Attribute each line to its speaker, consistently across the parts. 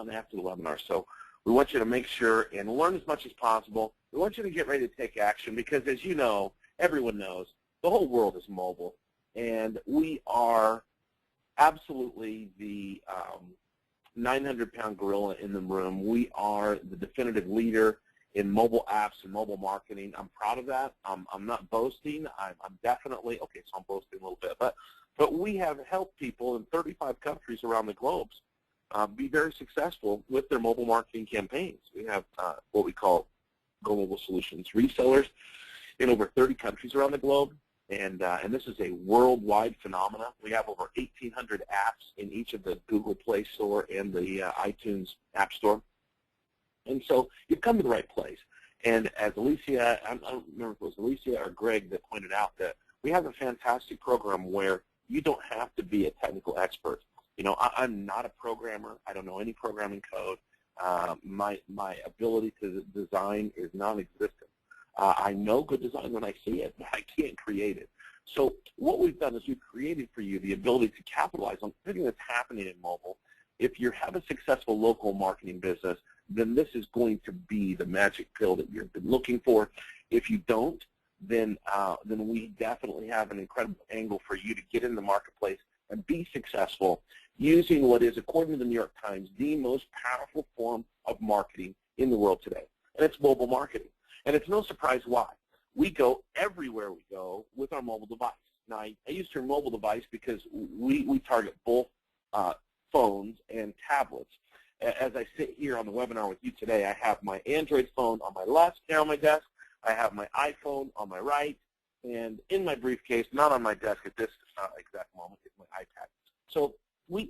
Speaker 1: on after the webinar. So we want you to make sure and learn as much as possible. We want you to get ready to take action because, as you know, everyone knows, the whole world is mobile. And we are absolutely the 900-pound gorilla in the room. We are the definitive leader in mobile apps and mobile marketing. I'm proud of that. I'm not boasting. I'm definitely, okay, so I'm boasting a little bit. But we have helped people in 35 countries around the globe be very successful with their mobile marketing campaigns. We have what we call Go Mobile Solutions resellers in over 30 countries around the globe. And this is a worldwide phenomenon. We have over 1,800 apps in each of the Google Play Store and the iTunes App Store. And so you've come to the right place. And as Alicia, I don't remember if it was Alicia or Greg that pointed out that we have a fantastic program where you don't have to be a technical expert. You know, I'm not a programmer. I don't know any programming code. My ability to design is non-existent. I know good design when I see it, but I can't create it. So what we've done is we've created for you the ability to capitalize on everything that's happening in mobile. If you have a successful local marketing business, then this is going to be the magic pill that you've been looking for. If you don't, then we definitely have an incredible angle for you to get in the marketplace and be successful using what is, according to the New York Times, the most powerful form of marketing in the world today, and it's mobile marketing. And it's no surprise why. We go everywhere we go with our mobile device. Now, I use the term mobile device because we target both phones and tablets. As I sit here on the webinar with you today, I have my Android phone on my left here on my desk. I have my iPhone on my right. And in my briefcase, not on my desk at this exact moment, is my iPad. So we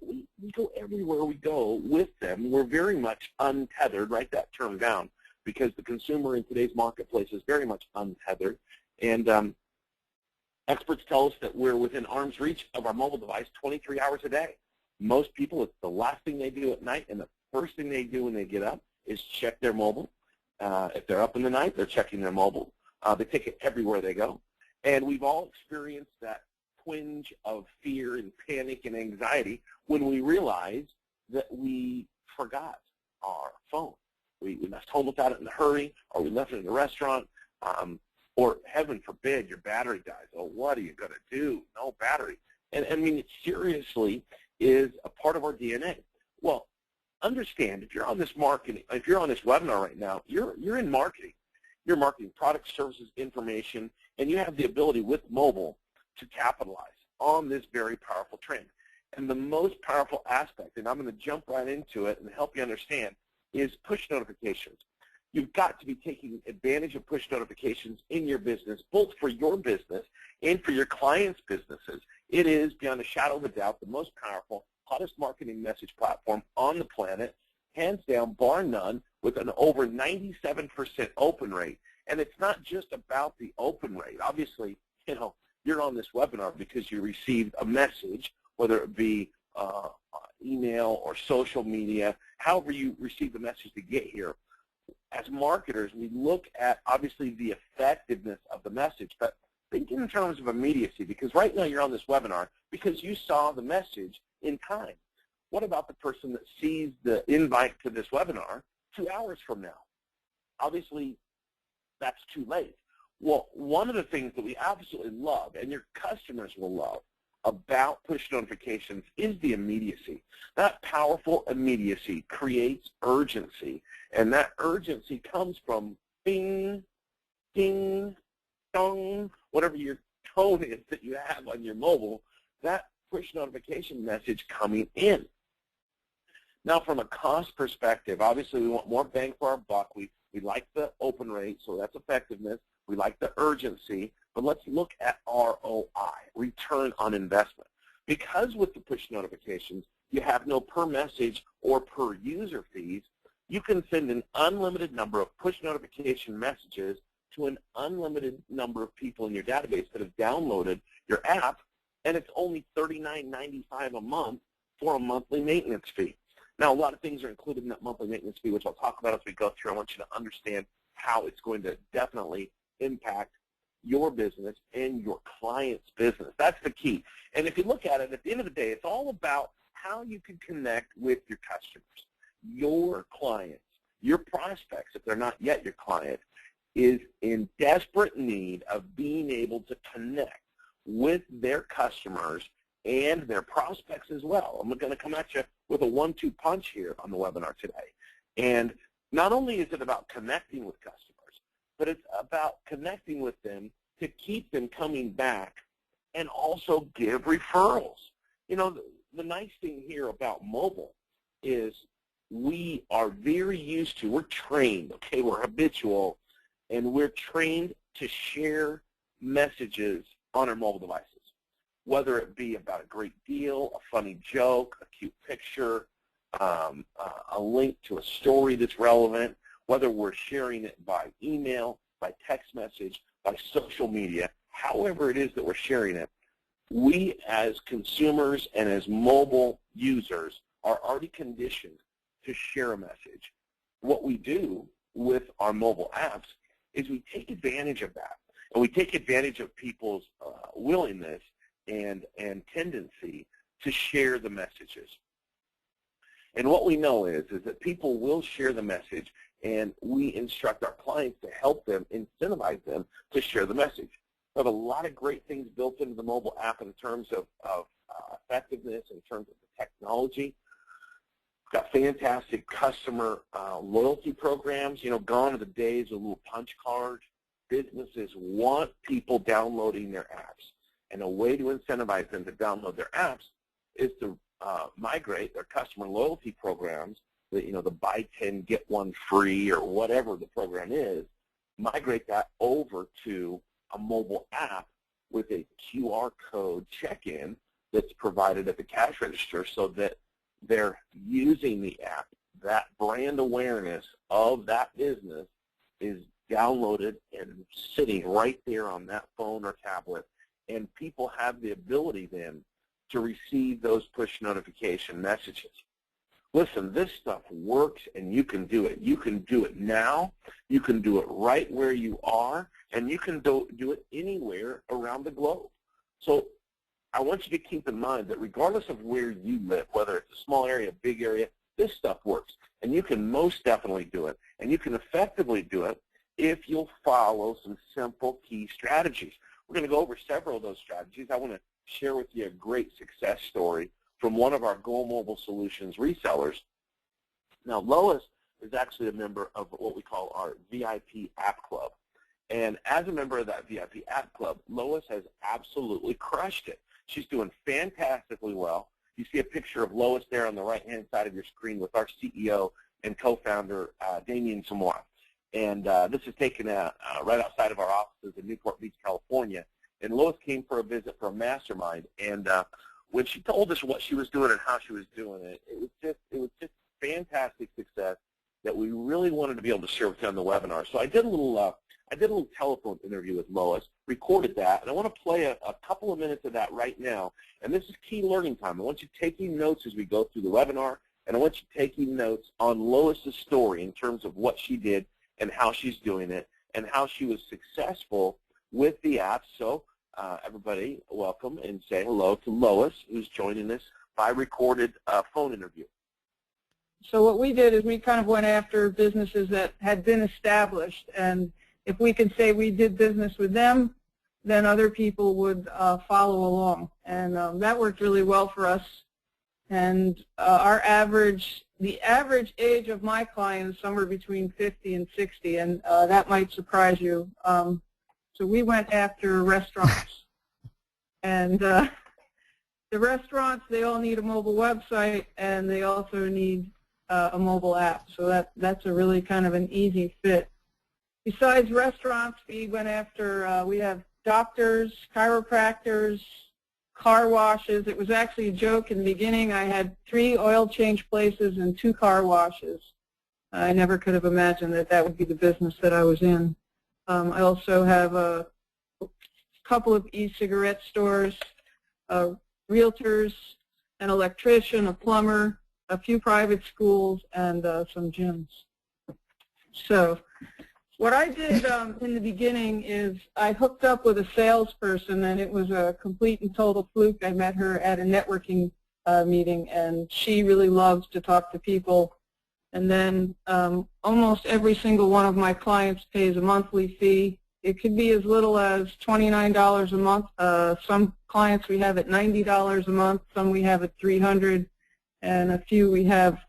Speaker 1: go everywhere we go with them. We're very much untethered. Write that term down, because the consumer in today's marketplace is very much untethered. And experts tell us that we're within arm's reach of our mobile device 23 hours a day. Most people, it's the last thing they do at night, and the first thing they do when they get up is check their mobile. If they're up in the night, they're checking their mobile. They take it everywhere they go. And we've all experienced that twinge of fear and panic and anxiety when we realize that we forgot our phone. We left home without it in a hurry, or we left it in the restaurant, or heaven forbid your battery dies. Oh, what are you going to do? No battery. And I mean, it seriously is a part of our DNA. Well, understand, if you're on this marketing, if you're on this webinar right now, you're in marketing. You're marketing products, services, information, and you have the ability with mobile to capitalize on this very powerful trend. And the most powerful aspect, and I'm going to jump right into it and help you understand, is push notifications. You've got to be taking advantage of push notifications in your business, both for your business and for your clients' businesses. It is, beyond a shadow of a doubt, the most powerful, hottest marketing message platform on the planet, hands down, bar none, with an over 97% open rate. And it's not just about the open rate. Obviously, you know, you're on this webinar because you received a message, whether it be email or social media, however you receive the message to get here. As marketers, we look at, obviously, the effectiveness of the message, but think in terms of immediacy, because right now you're on this webinar because you saw the message in time. What about the person that sees the invite to this webinar 2 hours from now? Obviously, that's too late. Well, one of the things that we absolutely love, and your customers will love, about push notifications is the immediacy. That powerful immediacy creates urgency, and that urgency comes from bing, ding, dong, whatever your tone is that you have on your mobile, that push notification message coming in. Now, from a cost perspective, obviously we want more bang for our buck. We like the open rate, so that's effectiveness. We like the urgency, but let's look at ROI, return on investment. Because with the push notifications, you have no per message or per user fees, you can send an unlimited number of push notification messages to an unlimited number of people in your database that have downloaded your app, and it's only $39.95 a month for a monthly maintenance fee. Now, a lot of things are included in that monthly maintenance fee, which I'll talk about as we go through. I want you to understand how it's going to definitely impact your business and your client's business. That's the key. And if you look at it, at the end of the day, it's all about how you can connect with your customers. your clients, your prospects, if they're not yet your client, is in desperate need of being able to connect with their customers and their prospects as well. I'm going to come at you with a 1-2 punch here on the webinar today. And not only is it about connecting with customers, but it's about connecting with them to keep them coming back and also give referrals. You know, the nice thing here about mobile is we are very used to, we're trained, okay, we're habitual, and we're trained to share messages on our mobile devices, whether it be about a great deal, a funny joke, a cute picture, a link to a story that's relevant, whether we're sharing it by email, by text message, by social media, however it is that we're sharing it, we as consumers and as mobile users are already conditioned to share a message. What we do with our mobile apps is we take advantage of that, and we take advantage of people's willingness and tendency to share the messages. And what we know is that people will share the message, and we instruct our clients to help them, incentivize them to share the message. We have a lot of great things built into the mobile app in terms of effectiveness, in terms of the technology. We've got fantastic customer loyalty programs. You know, gone are the days of a little punch card. Businesses want people downloading their apps, and a way to incentivize them to download their apps is to migrate their customer loyalty programs, the buy 10, get 1 free or whatever the program is, migrate that over to a mobile app with a QR code check-in that's provided at the cash register so that they're using the app. That brand awareness of that business is downloaded and sitting right there on that phone or tablet, and people have the ability then to receive those push notification messages. Listen, this stuff works, and you can do it. You can do it now. You can do it right where you are, and you can do it anywhere around the globe. So I want you to keep in mind that regardless of where you live, whether it's a small area, a big area, this stuff works, and you can most definitely do it, and you can effectively do it if you'll follow some simple key strategies. We're going to go over several of those strategies. I want to share with you a great success story from one of our Go Mobile Solutions resellers. Now, Lois is actually a member of what we call our VIP App Club. And as a member of that VIP App Club, Lois has absolutely crushed it. She's doing fantastically well. You see a picture of Lois there on the right-hand side of your screen with our CEO and co-founder, Damien Samoa. And this is taken right outside of our offices in Newport Beach, California. And Lois came for a visit for a mastermind. And when she told us what she was doing and how she was doing it, it was just fantastic success that we really wanted to be able to share with you on the webinar. So I did a little telephone interview with Lois, recorded that, and I want to play a couple of minutes of that right now. And this is key learning time. I want you taking notes as we go through the webinar, and I want you taking notes on Lois's story in terms of what she did and how she's doing it and how she was successful with the app. So everybody, welcome and say hello to Lois, who's joining us by recorded phone interview.
Speaker 2: So what we did is we kind of went after businesses that had been established, and if we could say we did business with them, then other people would follow along. And that worked really well for us. And the average age of my clients is somewhere between 50 and 60, and that might surprise you. So we went after restaurants. And the restaurants, they all need a mobile website, and they also need a mobile app. So that's a really kind of an easy fit. Besides restaurants, we went after, we have doctors, chiropractors, car washes. It was actually a joke in the beginning. I had 3 oil change places and 2 car washes. I never could have imagined that that would be the business that I was in. I also have a couple of e-cigarette stores, realtors, an electrician, a plumber, a few private schools, and some gyms. So what I did in the beginning is I hooked up with a salesperson, and it was a complete and total fluke. I met her at a networking meeting, and she really loves to talk to people And then almost every single one of my clients pays a monthly fee. It could be as little as $29 a month. Some clients we have at $90 a month. Some we have at $300, and a few we have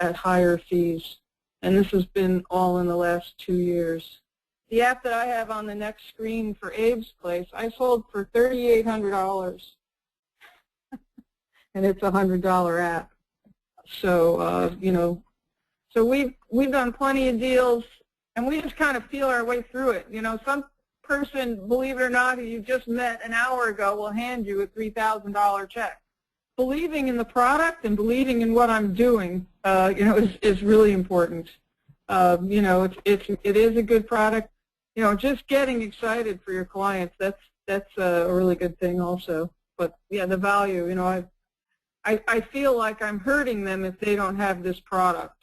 Speaker 2: at higher fees. And this has been all in the last 2 years. The app that I have on the next screen for Abe's Place, I sold for $3,800, and it's a $100 app. So you know, so we've done plenty of deals, and we just kind of feel our way through it. You know, some person, believe it or not, who you just met an hour ago will hand you a $3,000 check. Believing in the product and believing in what I'm doing, you know, is really important. You know, it is a good product. You know, just getting excited for your clients, that's a really good thing also. But yeah, the value, you know, I feel like I'm hurting them if they don't have this product.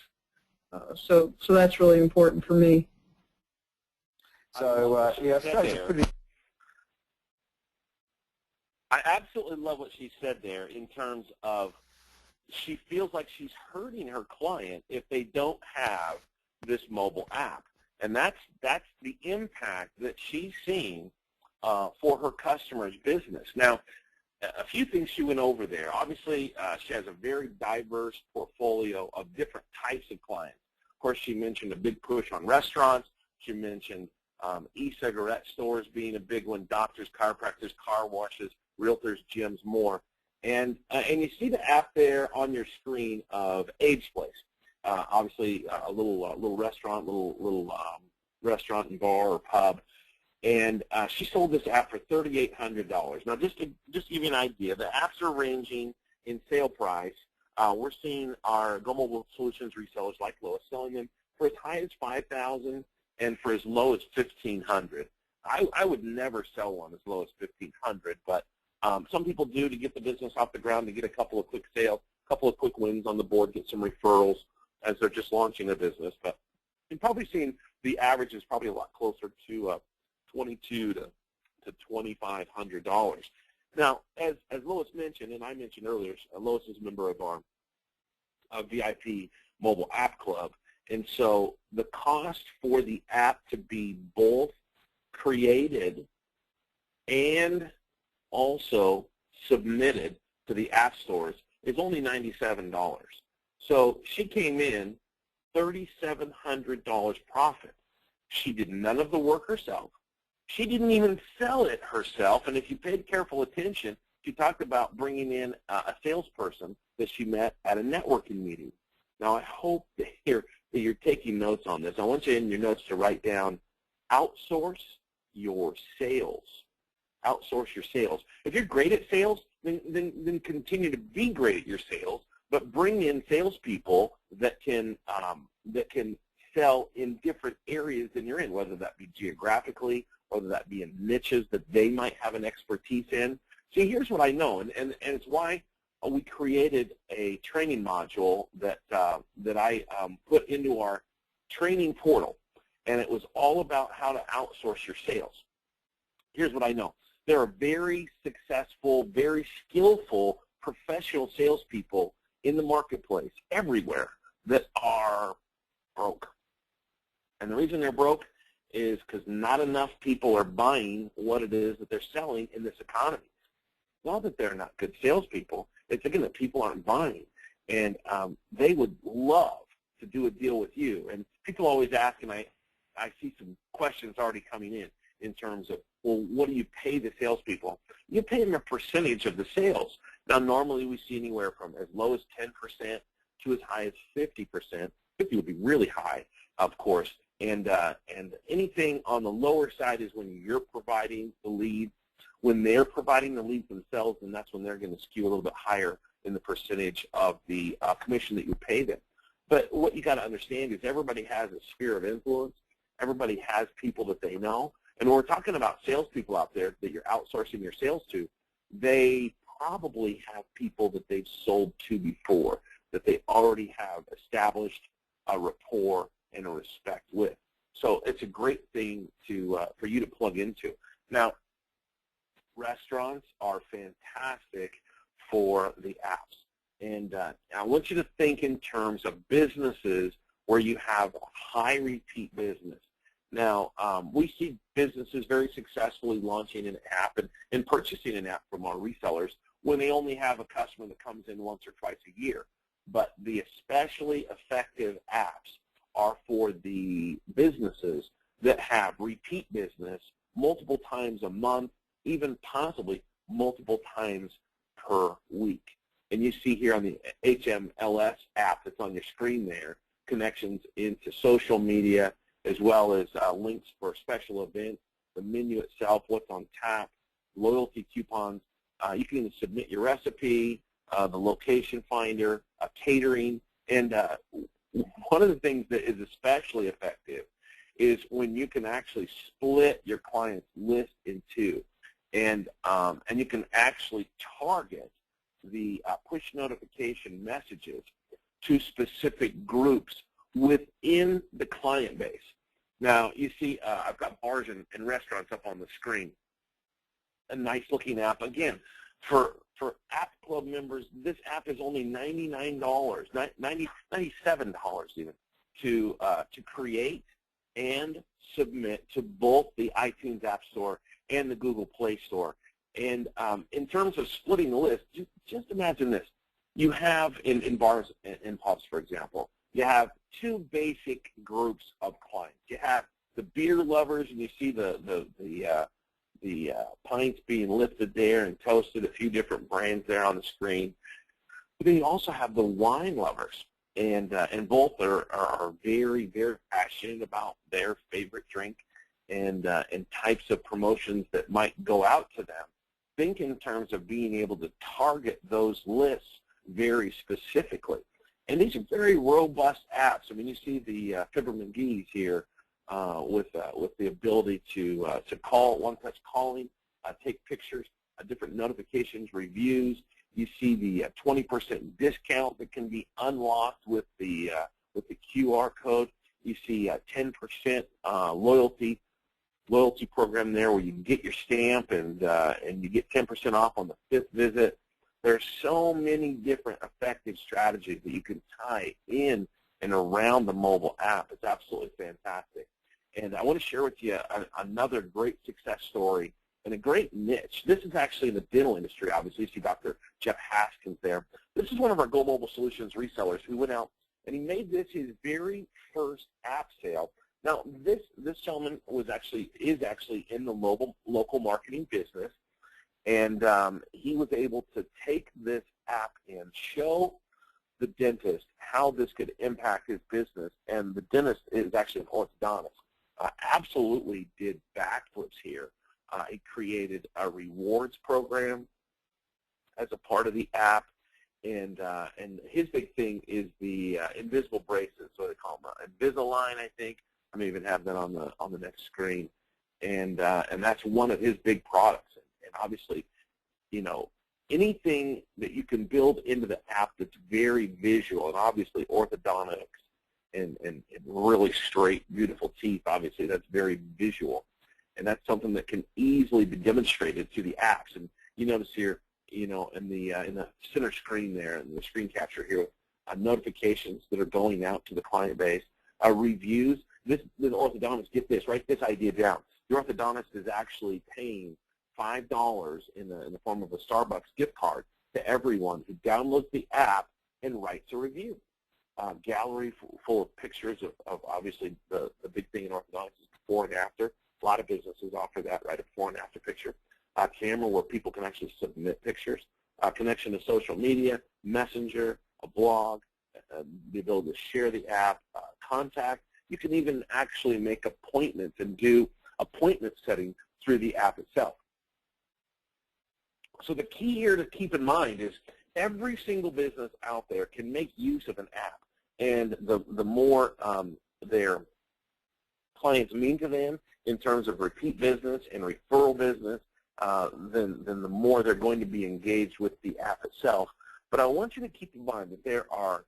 Speaker 2: So that's really important for me.
Speaker 3: So yeah,
Speaker 1: I absolutely love what she said there in terms of she feels like she's hurting her client if they don't have this mobile app. And that's the impact that she's seeing for her customers' business. Now, a few things she went over there. Obviously, she has a very diverse portfolio of different types of clients. Of course, she mentioned a big push on restaurants. She mentioned e-cigarette stores being a big one, doctors, chiropractors, car washes, realtors, gyms, more. And you see the app there on your screen of Abe's Place. Obviously, a little restaurant, little restaurant and bar or pub. And she sold this app for $3,800. Now, just to give you an idea, the apps are ranging in sale price. We're seeing our Go Mobile Solutions resellers like Lois selling them for as high as $5,000 and for as low as $1,500. I would never sell one as low as $1,500, but some people do to get the business off the ground, to get a couple of quick sales, a couple of quick wins on the board, get some referrals as they're just launching a business. But you've probably seen the average is probably a lot closer to $2,200 to $2,500. Now, as Lois mentioned, and I mentioned earlier, Lois is a member of our VIP mobile app club, and so the cost for the app to be both created and also submitted to the app stores is only $97. So she came in $3,700 profit. She did none of the work herself. She didn't even sell it herself, and if you paid careful attention, she talked about bringing in a salesperson that she met at a networking meeting. Now, I hope that you're taking notes on this. I want you in your notes to write down, outsource your sales. Outsource your sales. If you're great at sales, then continue to be great at your sales, but bring in salespeople that can sell in different areas than you're in, whether that be geographically, whether that be in niches that they might have an expertise in. See, here's what I know, and it's why we created a training module that I put into our training portal, and it was all about how to outsource your sales. Here's what I know. There are very successful, very skillful, professional salespeople in the marketplace everywhere that are broke. And the reason they're broke is because not enough people are buying what it is that they're selling in this economy. Not that they're not good salespeople. It's, again, that people aren't buying. And they would love to do a deal with you. And people always ask, and I see some questions already coming in terms of, well, what do you pay the salespeople? You pay them a percentage of the sales. Now, normally we see anywhere from as low as 10% to as high as 50%. 50 would be really high, of course. And anything on the lower side is when you're providing the lead. When they're providing the leads themselves, then that's when they're going to skew a little bit higher in the percentage of the commission that you pay them. But what you got to understand is everybody has a sphere of influence. Everybody has people that they know. And when we're talking about salespeople out there that you're outsourcing your sales to, they probably have people that they've sold to before, that they already have established a rapport and a respect with. So it's a great thing for you to plug into. Now, restaurants are fantastic for the apps. And I want you to think in terms of businesses where you have high repeat business. Now, we see businesses very successfully launching an app and purchasing an app from our resellers when they only have a customer that comes in once or twice a year. But the especially effective apps are for the businesses that have repeat business multiple times a month, even possibly multiple times per week. And you see here on the HMLS app that's on your screen there, connections into social media, as well as links for special events, the menu itself, what's on tap, loyalty coupons. You can even submit your recipe, the location finder, catering, and one of the things that is especially effective is when you can actually split your client's list in two, and you can actually target the push notification messages to specific groups within the client base. Now, you see, I've got bars and restaurants up on the screen. A nice looking app. Again, for App Club members, this app is only $99, $97 even, to create and submit to both the iTunes App Store and the Google Play Store. And in terms of splitting the list, just imagine this. You have, in bars and pubs, for example, you have two basic groups of clients. You have the beer lovers, and you see the pints being lifted there and toasted, a few different brands there on the screen. But then you also have the wine lovers, and both are very, very passionate about their favorite drink and types of promotions that might go out to them. Think in terms of being able to target those lists very specifically. And these are very robust apps. I mean, you see the Fibber McGee's here with the ability to call, one-touch calling, take pictures, different notifications, reviews. You see the 20% discount that can be unlocked with the QR code. You see 10% loyalty program there where you can get your stamp and you get 10% off on the 5th visit. There's so many different effective strategies that you can tie in and around the mobile app. It's absolutely fantastic. And I want to share with you another great success story and a great niche. This is actually in the dental industry, obviously. You see Dr. Jeff Haskins there. This is one of our Go Mobile Solutions resellers who went out and he made this his very first app sale. Now, this gentleman is actually in the local marketing business, and he was able to take this app and show the dentist how this could impact his business. And the dentist is actually an orthodontist. Absolutely did backflips here. He created a rewards program as a part of the app, and his big thing is the invisible braces, so they call them Invisalign, I think. I may even have that on the next screen, and that's one of his big products. And obviously, you know, anything that you can build into the app that's very visual, and obviously orthodontics and really straight, beautiful teeth, obviously that's very visual, and that's something that can easily be demonstrated through the apps. And you notice here, you know, in the center screen there, in the screen capture here, notifications that are going out to the client base, reviews. The orthodontist, get this, write this idea down. The orthodontist is actually paying $5 in the form of a Starbucks gift card to everyone who downloads the app and writes a review. Gallery full of pictures of obviously the big thing in orthodontics is before and after. A lot of businesses offer that, right, a before and after picture. Camera where people can actually submit pictures. Connection to social media, messenger, a blog, the ability to share the app, contact. You can even actually make appointments and do appointment setting through the app itself. So the key here to keep in mind is every single business out there can make use of an app, and the more their clients mean to them in terms of repeat business and referral business, then the more they're going to be engaged with the app itself. But I want you to keep in mind that there are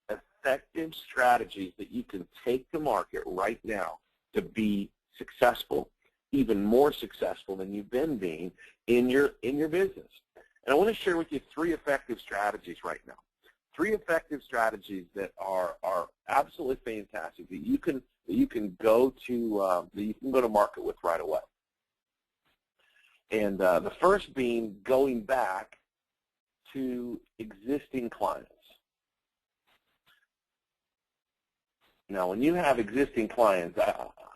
Speaker 1: effective strategies that you can take to market right now to be successful, even more successful than you've been being in your business. And I want to share with you 3 effective strategies right now. 3 effective strategies that are absolutely fantastic that you can go to market with right away. And the first being going back to existing clients. Now, when you have existing clients,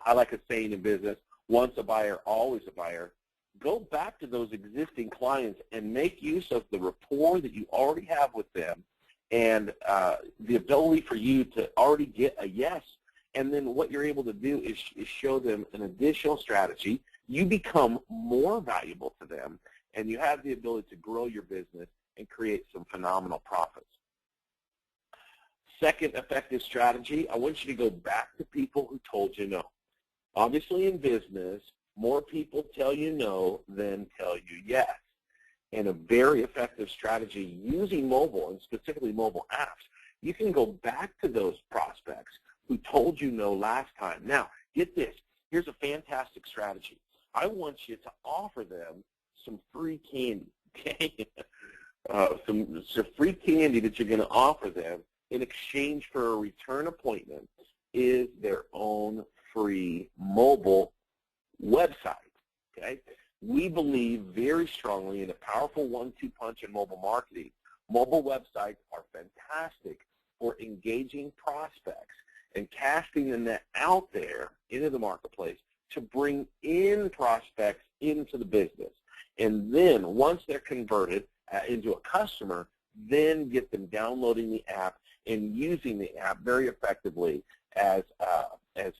Speaker 1: I like a saying in business, once a buyer, always a buyer. Go back to those existing clients and make use of the rapport that you already have with them and the ability for you to already get a yes. And then what you're able to do is show them an additional strategy. You become more valuable to them, and you have the ability to grow your business and create some phenomenal profits. Second effective strategy, I want you to go back to people who told you no. Obviously in business, more people tell you no than tell you yes. And a very effective strategy using mobile, and specifically mobile apps, you can go back to those prospects who told you no last time. Now, get this. Here's a fantastic strategy. I want you to offer them some free candy, okay? Some free candy that you're going to offer them in exchange for a return appointment is their own free mobile website, okay? We believe very strongly in a powerful 1-2 punch in mobile marketing. Mobile websites are fantastic for engaging prospects and casting the net out there into the marketplace to bring in prospects into the business. And then once they're converted into a customer, then get them downloading the app and using the app very effectively as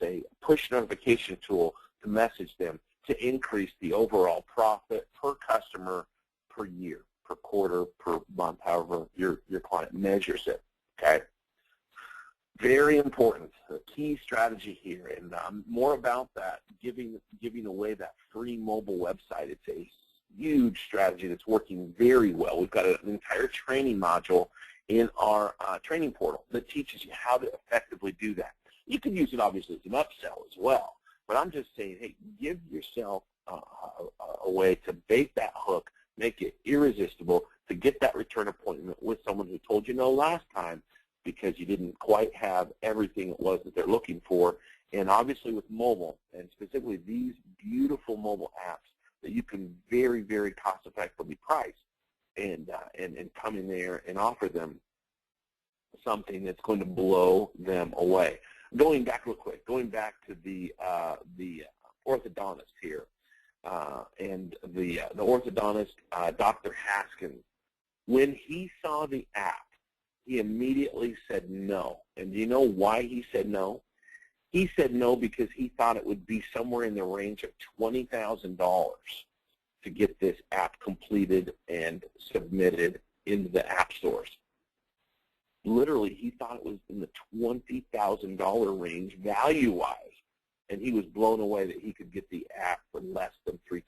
Speaker 1: a push notification tool to message them to increase the overall profit per customer per year, per quarter, per month, however your client measures it, okay? Very important, a key strategy here, and more about that, giving away that free mobile website. It's a huge strategy that's working very well. We've got an entire training module in our training portal that teaches you how to effectively do that. You can use it obviously as an upsell as well, but I'm just saying, hey, give yourself a way to bait that hook, make it irresistible to get that return appointment with someone who told you no last time because you didn't quite have everything it was that they're looking for. And obviously with mobile, and specifically these beautiful mobile apps that you can very, very cost-effectively price and come in there and offer them something that's going to blow them away. Going back real quick, going back to the orthodontist here, and the orthodontist, Dr. Haskins, when he saw the app, he immediately said no. And do you know why he said no? He said no because he thought it would be somewhere in the range of $20,000 to get this app completed and submitted into the app stores. Literally, he thought it was in the $20,000 range value-wise, and he was blown away that he could get the app for less than $3,000.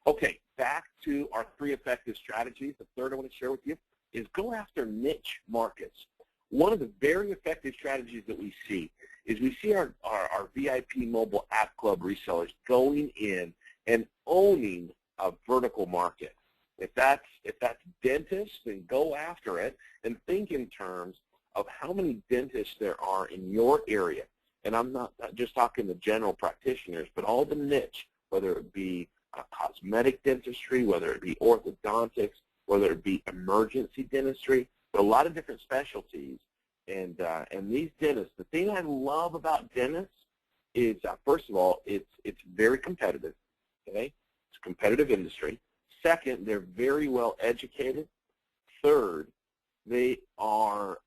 Speaker 1: Okay, back to our 3 effective strategies. The third I want to share with you is go after niche markets. One of the very effective strategies that we see is we see our VIP mobile app club resellers going in and owning a vertical market. If that's dentists, then go after it and think in terms of how many dentists there are in your area. And I'm not just talking the general practitioners, but all the niche, whether it be cosmetic dentistry, whether it be orthodontics, whether it be emergency dentistry, but a lot of different specialties. And these dentists, the thing I love about dentists is, first of all, it's very competitive. Okay, it's a competitive industry. Second, they're very well educated. Third, they are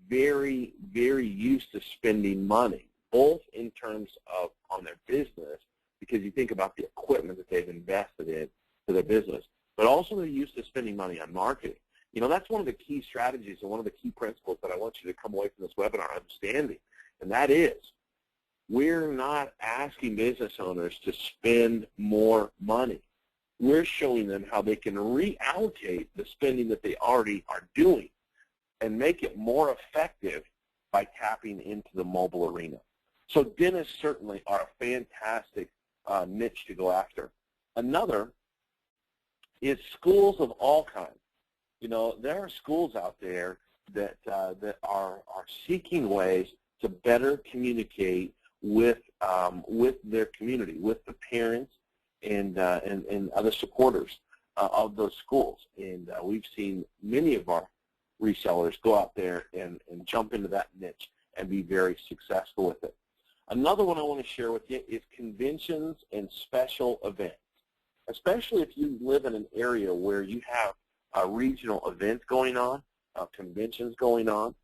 Speaker 1: very, very used to spending money, both in terms of on their business, because you think about the equipment that they've invested in to their business, but also they're used to spending money on marketing. You know, that's one of the key strategies and one of the key principles that I want you to come away from this webinar understanding, and that is we're not asking business owners to spend more money. We're showing them how they can reallocate the spending that they already are doing and make it more effective by tapping into the mobile arena. So dentists certainly are a fantastic niche to go after. Another is schools of all kinds. You know, there are schools out there that are seeking ways to better communicate with their community, with the parents and other supporters of those schools. And we've seen many of our resellers go out there and jump into that niche and be very successful with it. Another one I want to share with you is conventions and special events, especially if you live in an area where you have regional events going on, conventions going on.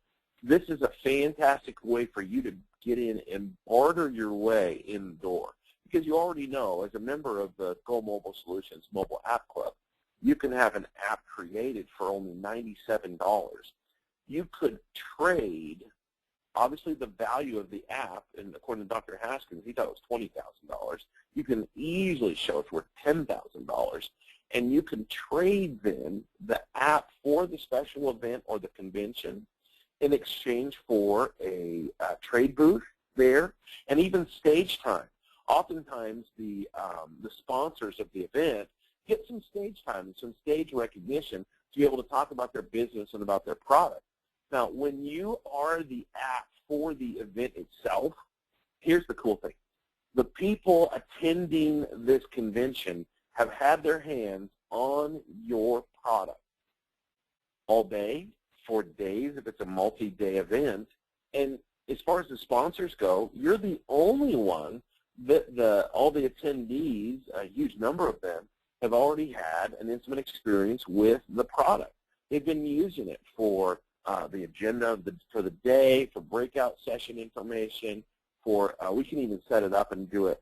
Speaker 1: This is a fantastic way for you to get in and barter your way in the door, because you already know, as a member of the Go Mobile Solutions Mobile App Club, you can have an app created for only $97. You could trade, obviously, the value of the app, and according to Dr. Haskins, he thought it was $20,000. You can easily show it's worth $10,000, and you can trade then the app for the special event or the convention in exchange for a trade booth there, and even stage time. Oftentimes, the sponsors of the event get some stage time and some stage recognition to be able to talk about their business and about their product. Now, when you are the app for the event itself, here's the cool thing. The people attending this convention have had their hands on your product all day, for days if it's a multi-day event. And as far as the sponsors go, you're the only one that all the attendees, a huge number of them, have already had an intimate experience with the product. They've been using it for the agenda for the day, for breakout session information, for we can even set it up and do it.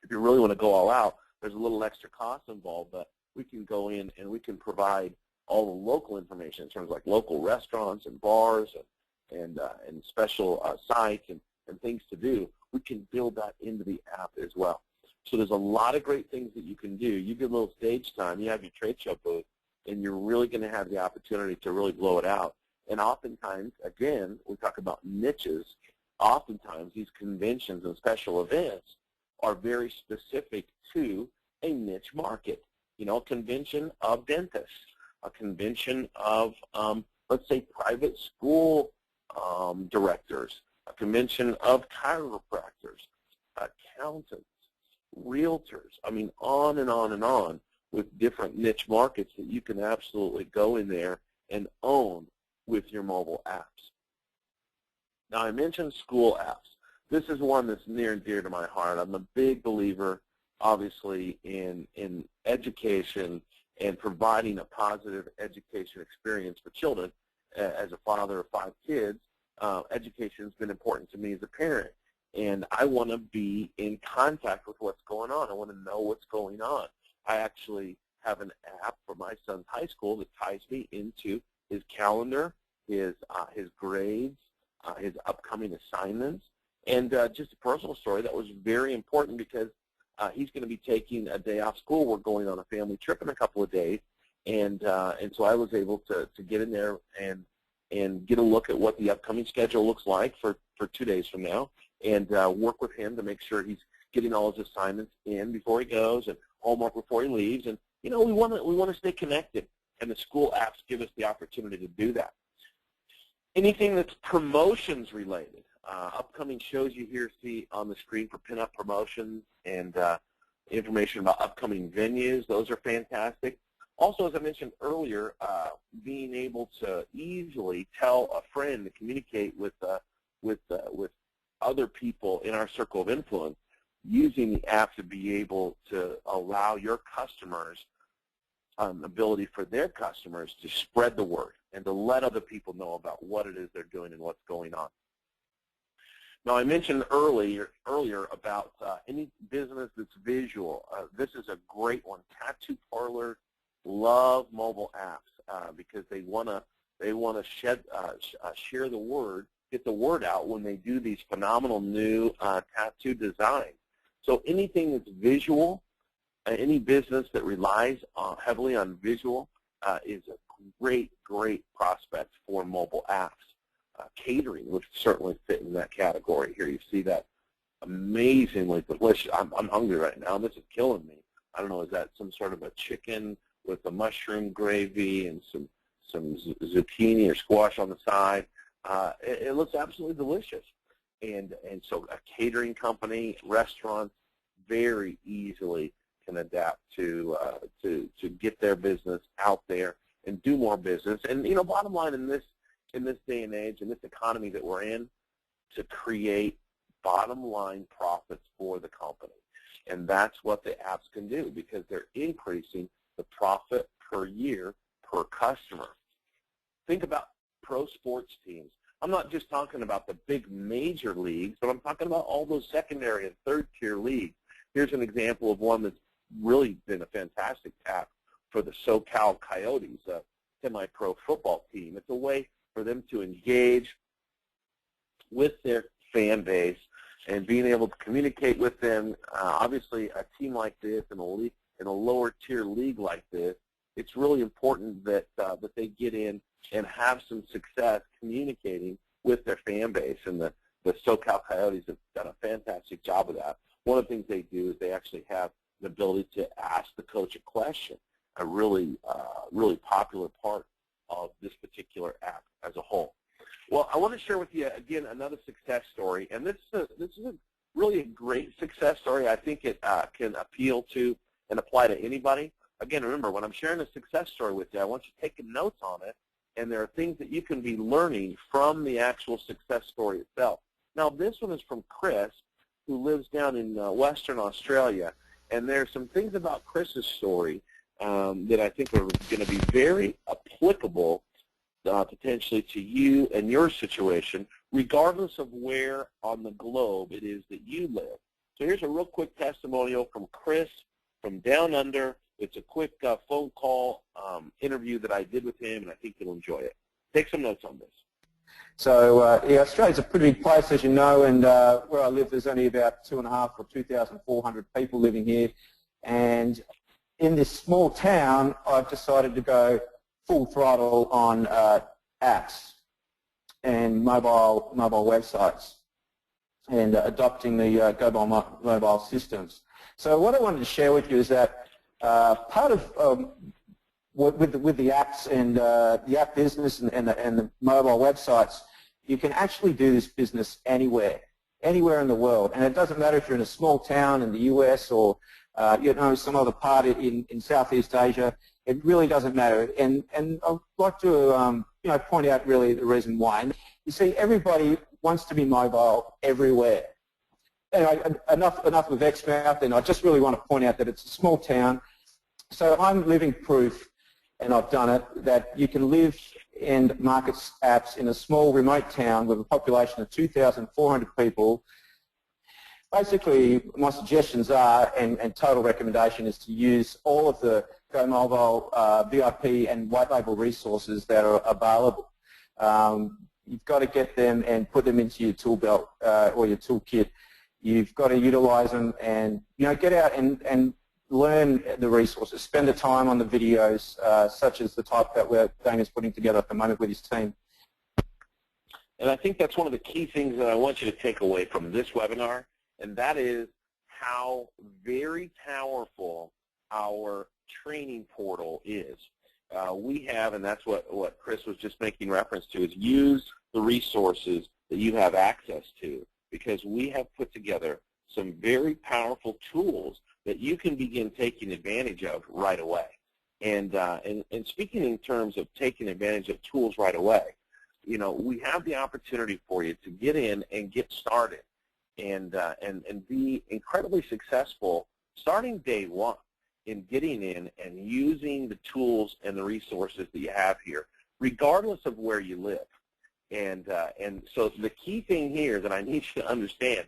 Speaker 1: If you really want to go all out, there's a little extra cost involved, but we can go in and we can provide all the local information in terms of like local restaurants and bars and special sites and things to do. We can build that into the app as well. So there's a lot of great things that you can do. You get a little stage time, you have your trade show booth, and you're really going to have the opportunity to really blow it out. And oftentimes, again, we talk about niches. Oftentimes, these conventions and special events are very specific to a niche market. You know, a convention of dentists, a convention of, let's say, private school directors, a convention of chiropractors, accountants, realtors. I mean, on and on and on with different niche markets that you can absolutely go in there and own with your mobile apps. Now, I mentioned school apps. This is one that's near and dear to my heart. I'm a big believer, obviously, in education and providing a positive education experience for children. As a father of 5 kids, education has been important to me as a parent. And I want to be in contact with what's going on. I want to know what's going on. I actually have an app for my son's high school that ties me into his calendar, his grades, his upcoming assignments, and just a personal story that was very important because he's going to be taking a day off school. We're going on a family trip in a couple of days, and so I was able to get in there and get a look at what the upcoming schedule looks like for 2 days from now, and work with him to make sure he's getting all his assignments in before he goes and homework before he leaves. And you know, we want to stay connected, and the school apps give us the opportunity to do that. Anything that's promotions related, upcoming shows you here see on the screen for pinup promotions and information about upcoming venues, those are fantastic. Also, as I mentioned earlier, being able to easily tell a friend to communicate with other people in our circle of influence, using the app to be able to allow your customers, ability for their customers to spread the word and to let other people know about what it is they're doing and what's going on. Now, I mentioned earlier about any business that's visual. This is a great one. Tattoo parlors love mobile apps because they want to share the word, get the word out when they do these phenomenal new tattoo designs. So anything that's visual, any business that relies heavily on visual is a great prospect for mobile apps. Catering would certainly fit in that category. Here you see that amazingly delicious. I'm hungry right now. This is killing me. I don't know, is that some sort of a chicken with a mushroom gravy and some zucchini or squash on the side. It looks absolutely delicious. And so a catering company, restaurants, very easily can adapt to get their business out there and do more business. And bottom line in this day and age, in this economy that we're in, to create bottom line profits for the company. And that's what the apps can do, because they're increasing the profit per year per customer. Think about pro sports teams. I'm not just talking about the big major leagues, but I'm talking about all those secondary and third-tier leagues. Here's an example of one that's really been a fantastic app for the SoCal Coyotes, a semi-pro football team. It's a way for them to engage with their fan base and being able to communicate with them. Obviously, a team like this in a lower-tier league like this, it's really important that they get in and have some success communicating with their fan base. And the SoCal Coyotes have done a fantastic job of that. One of the things they do is they actually have the ability to ask the coach a question, a really popular part of this particular app as a whole. Well, I want to share with you, again, another success story. And this is really a great success story. I think it can appeal to and apply to anybody. Again, remember, when I'm sharing a success story with you, I want you to take notes on it. And there are things that you can be learning from the actual success story itself. Now, this one is from Chris, who lives down in Western Australia. And there are some things about Chris's story that I think are going to be very applicable potentially to you and your situation, regardless of where on the globe it is that you live. So here's a real quick testimonial from Chris from down under. It's a quick phone call interview that I did with him, and I think you'll enjoy it. Take some notes on this.
Speaker 3: So yeah, Australia's a pretty big place, as you know, and where I live there's only about 2,500 or 2,400 people living here. And in this small town, I've decided to go full throttle on apps and mobile websites and adopting the Go mobile systems. So what I wanted to share with you is that part of with the apps and the app business and the mobile websites, you can actually do this business anywhere in the world. And it doesn't matter if you're in a small town in the US or some other part in Southeast Asia. It really doesn't matter. And I'd like to point out really the reason why. You see, everybody wants to be mobile everywhere. Anyway, enough with Exmouth, and I just really want to point out that it's a small town. So I'm living proof, and I've done it, that you can live and market apps in a small remote town with a population of 2,400 people. Basically, my suggestions are, and total recommendation is to use all of the Go Mobile VIP and white label resources that are available. You've got to get them and put them into your tool belt or your toolkit. You've got to utilize them and get out and learn the resources. Spend the time on the videos, such as the type that Dana's putting together at the moment with his team.
Speaker 1: And I think that's one of the key things that I want you to take away from this webinar, and that is how very powerful our training portal is. We have, and that's what Chris was just making reference to, is use the resources that you have access to, because we have put together some very powerful tools that you can begin taking advantage of right away. And speaking in terms of taking advantage of tools right away, we have the opportunity for you to get in and get started and be incredibly successful starting day one in getting in and using the tools and the resources that you have here, regardless of where you live. And so the key thing here that I need you to understand,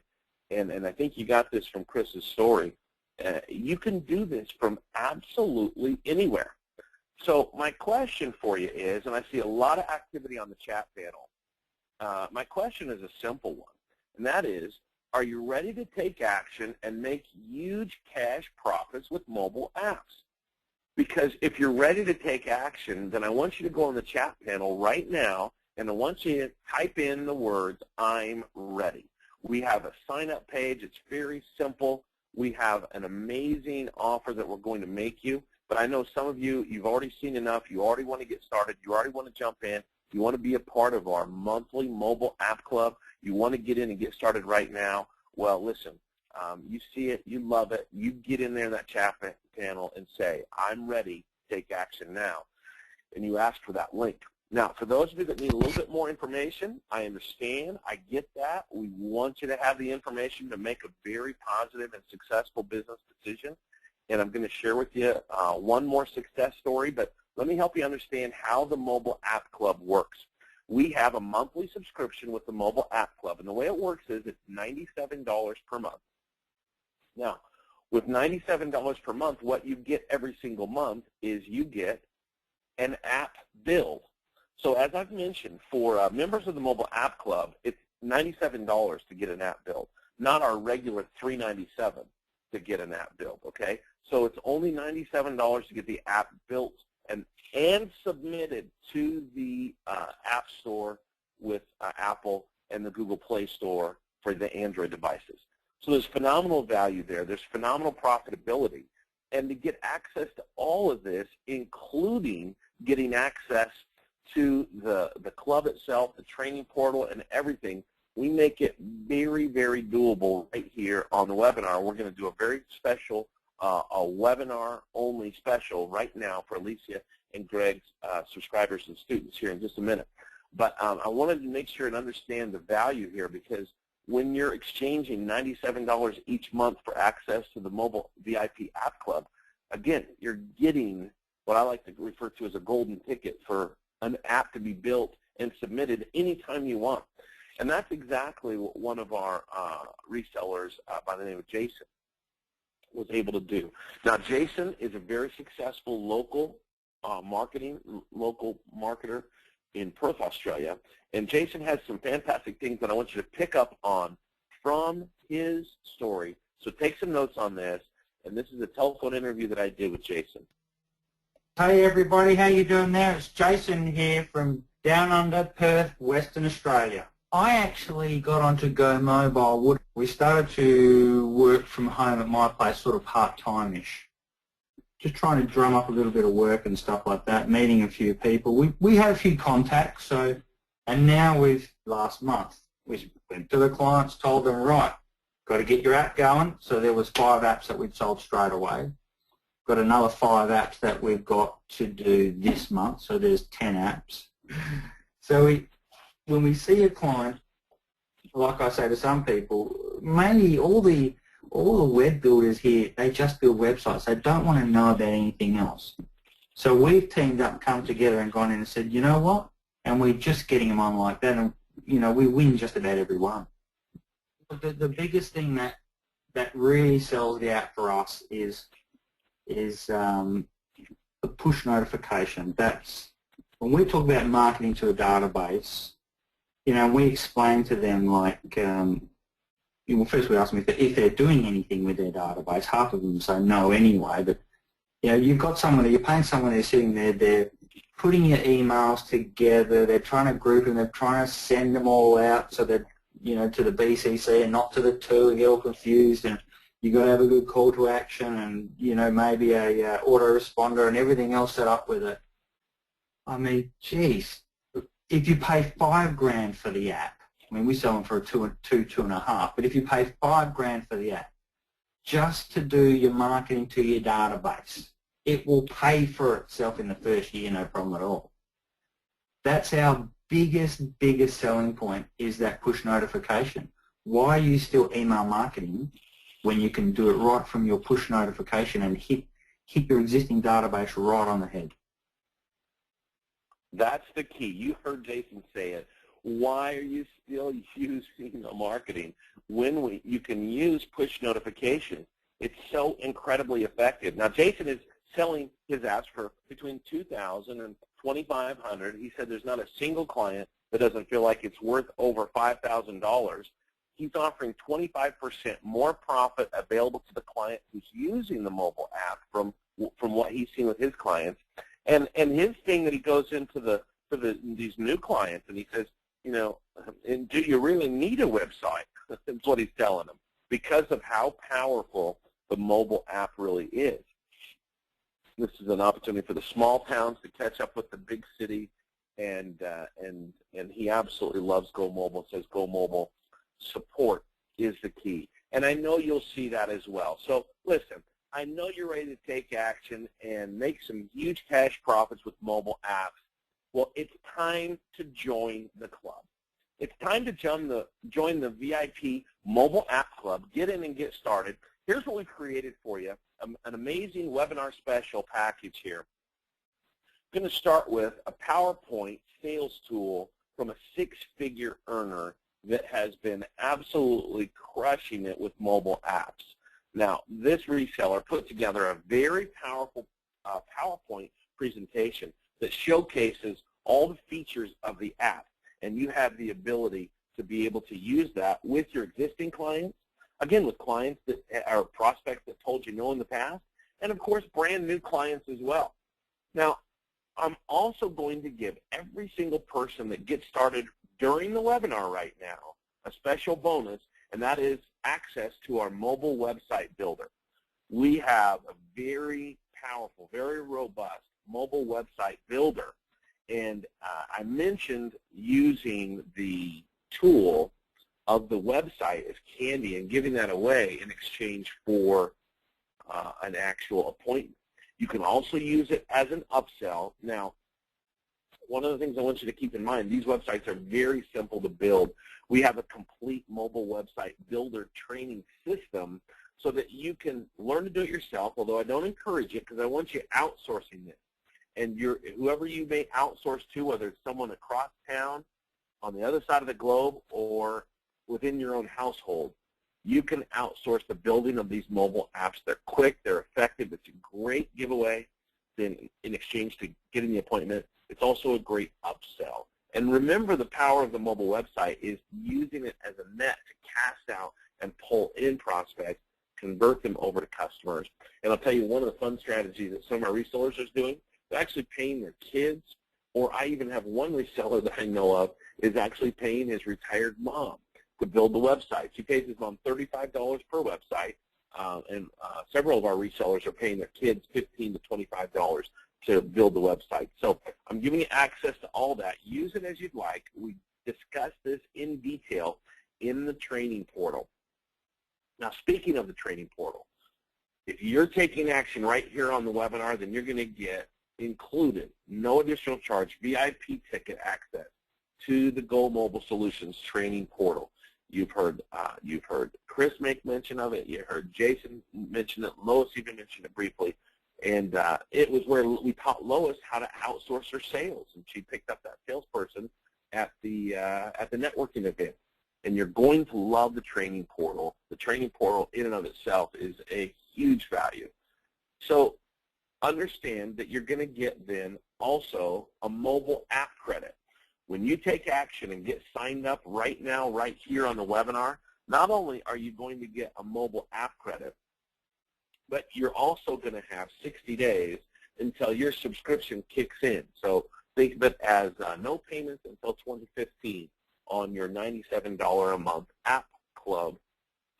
Speaker 1: and I think you got this from Chris's story, you can do this from absolutely anywhere. So my question for you is, and I see a lot of activity on the chat panel, my question is a simple one, and that is, are you ready to take action and make huge cash profits with mobile apps? Because if you're ready to take action, then I want you to go on the chat panel right now, and I want you to type in the words, I'm ready. We have a sign-up page. It's very simple. We have an amazing offer that we're going to make you. but I know some of you, you've already seen enough. You already want to get started. You already want to jump in. You want to be a part of our monthly mobile app club. You want to get in and get started right now. Well, listen, you see it, you love it. You get in there in that chat panel and say, I'm ready to take action now. And you ask for that link. Now, for those of you that need a little bit more information, I understand. I get that. We want you to have the information to make a very positive and successful business decision. And I'm going to share with you one more success story, but let me help you understand how the Mobile App Club works. We have a monthly subscription with the Mobile App Club, and the way it works is it's $97 per month. Now, with $97 per month, what you get every single month is you get an app build. So as I've mentioned, for members of the Mobile App Club, it's $97 to get an app build, not our regular $397 to get an app build, okay? So it's only $97 to get the app built and submitted to the App Store with Apple and the Google Play Store for the Android devices. So there's phenomenal value there. There's phenomenal profitability. And to get access to all of this, including getting access to the club itself, the training portal, and everything, we make it very, very doable right here on the webinar. We're going to do a very special, a webinar-only special right now for Alicia and Greg's subscribers and students here in just a minute. But I wanted to make sure and understand the value here, because when you're exchanging $97 each month for access to the Mobile VIP App Club, again, you're getting what I like to refer to as a golden ticket for an app to be built and submitted anytime you want. And that's exactly what one of our resellers by the name of Jason was able to do. Now, Jason is a very successful local marketer in Perth, Australia. And Jason has some fantastic things that I want you to pick up on from his story. So take some notes on this. And this is a telephone interview that I did with Jason.
Speaker 4: Hey everybody, how you doing there? It's Jason here from down under Perth, Western Australia. I actually got onto Go Mobile. We started to work from home at my place sort of part-time-ish. Just trying to drum up a little bit of work and stuff like that, meeting a few people. We had a few contacts, and now last month, we went to the clients, told them, right, got to get your app going. So there was 5 apps that we'd sold straight away. Got another 5 apps that we've got to do this month, so there's 10 apps. So when we see a client, like I say to some people, mainly all the web builders here, they just build websites. They don't want to know about anything else. So we've teamed up, come together and gone in and said, you know what? And we're just getting them on like that, and we win just about every one. The biggest thing that really sells the app for us is the push notification. That's when we talk about marketing to a database. We explain to them like, first we ask them if they're doing anything with their database. Half of them say no anyway, but you've got someone, you're paying someone, they're sitting there, they're putting your emails together, they're trying to group them, they're trying to send them all out so that, to the BCC and not to the two and get all confused, and you've got to have a good call to action and, maybe a autoresponder and everything else set up with it. I mean, geez, if you pay $5,000 for the app, I mean, we sell them for $2.5, but if you pay $5,000 for the app, just to do your marketing to your database, it will pay for itself in the first year, no problem at all. That's our biggest selling point, is that push notification. Why are you still email marketing when you can do it right from your push notification and hit your existing database right on the head?
Speaker 1: That's the key. You heard Jason say it. Why are you still using marketing when you can use push notifications? It's so incredibly effective. Now, Jason is selling his apps for between $2,000 and $2,500. He said there's not a single client that doesn't feel like it's worth over $5,000. He's offering 25% more profit available to the client who's using the mobile app from what he's seen with his clients. And his thing that he goes into these new clients, and he says, and do you really need a website? That's what he's telling them, because of how powerful the mobile app really is. This is an opportunity for the small towns to catch up with the big city, and he absolutely loves Go Mobile. Says Go Mobile support is the key, and I know you'll see that as well. So listen, I know you're ready to take action and make some huge cash profits with mobile apps. Well, it's time to join the club. It's time to join the VIP Mobile App Club. Get in and get started. Here's what we've created for you, an amazing webinar special package here. I'm going to start with a PowerPoint sales tool from a six-figure earner that has been absolutely crushing it with mobile apps. Now, this reseller put together a very powerful PowerPoint presentation that showcases all the features of the app, and you have the ability to be able to use that with your existing clients, again, with clients that are prospects that told you no in the past, and of course, brand new clients as well. Now, I'm also going to give every single person that gets started during the webinar right now a special bonus, and that is access to our mobile website builder. We have a very powerful, very robust mobile website builder, and I mentioned using the tool of the website as candy and giving that away in exchange for an actual appointment. You can also use it as an upsell. Now, one of the things I want you to keep in mind, these websites are very simple to build. We have a complete mobile website builder training system so that you can learn to do it yourself, although I don't encourage it because I want you outsourcing this. And whoever you may outsource to, whether it's someone across town, on the other side of the globe, or within your own household, you can outsource the building of these mobile apps. They're quick, they're effective, it's a great giveaway in exchange to getting the appointment. It's also a great upsell. And remember, the power of the mobile website is using it as a net to cast out and pull in prospects, convert them over to customers. And I'll tell you, one of the fun strategies that some of our resellers are doing, they're actually paying their kids, or I even have one reseller that I know of is actually paying his retired mom to build the website. He pays his mom $35 per website, and several of our resellers are paying their kids $15 to $25 to build the website. So I'm giving you access to all that. Use it as you'd like. We discuss this in detail in the training portal. Now, speaking of the training portal, if you're taking action right here on the webinar, then you're going to get included, no additional charge, VIP ticket access to the Go Mobile Solutions training portal. You've heard Chris make mention of it. You heard Jason mention it. Lois even mentioned it briefly. And it was where we taught Lois how to outsource her sales, and she picked up that salesperson at the networking event. And you're going to love the training portal. The training portal in and of itself is a huge value. So understand that you're going to get then also a mobile app credit. When you take action and get signed up right now, right here on the webinar, not only are you going to get a mobile app credit, but you're also going to have 60 days until your subscription kicks in. So think of it as no payments until 2015 on your $97 a month App Club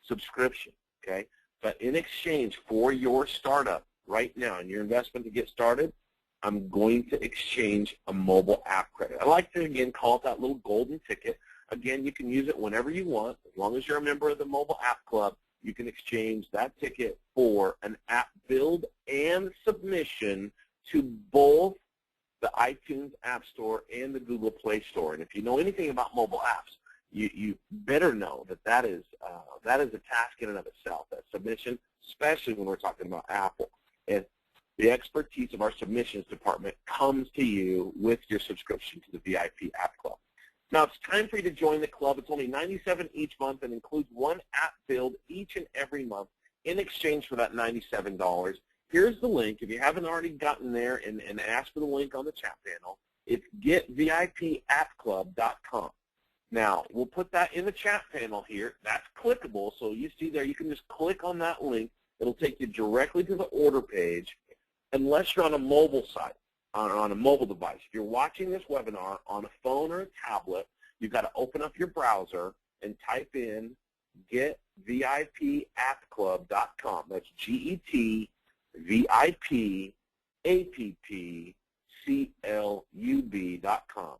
Speaker 1: subscription, okay? But in exchange for your startup right now and your investment to get started, I'm going to exchange a mobile app credit. I like to, again, call it that little golden ticket. Again, you can use it whenever you want. As long as you're a member of the Mobile App Club, you can exchange that ticket for an app build and submission to both the iTunes App Store and the Google Play Store. And if you know anything about mobile apps, you better know that that is a task in and of itself, that submission, especially when we're talking about Apple. And the expertise of our submissions department comes to you with your subscription to the VIP App Club. Now, it's time for you to join the club. It's only $97 each month and includes one app build each and every month in exchange for that $97. Here's the link. If you haven't already gotten there and asked for the link on the chat panel, it's getvipappclub.com. Now, we'll put that in the chat panel here. That's clickable, so you see there, you can just click on that link. It'll take you directly to the order page, unless you're on a mobile site, on a mobile device. If you're watching this webinar on a phone or a tablet, you've got to open up your browser and type in getvipappclub.com. That's GETVIPAppclub.com. GetVIPAppClub.com.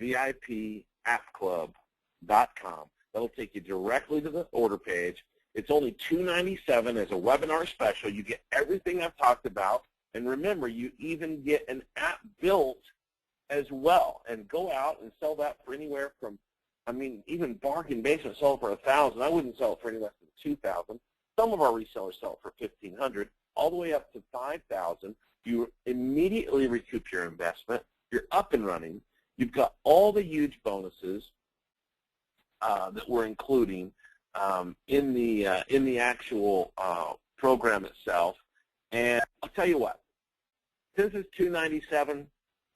Speaker 1: GetVIPAppClub.com. That'll take you directly to the order page. It's only $297 as a webinar special. You get everything I've talked about. And remember, you even get an app built as well. And go out and sell that for anywhere from, I mean, even Bargain Basement sold for $1,000. I wouldn't sell it for any less than $2,000. Some of our resellers sell it for $1,500, all the way up to $5,000. You immediately recoup your investment. You're up and running. You've got all the huge bonuses that we're including in the actual program itself. And I'll tell you what, since it's $297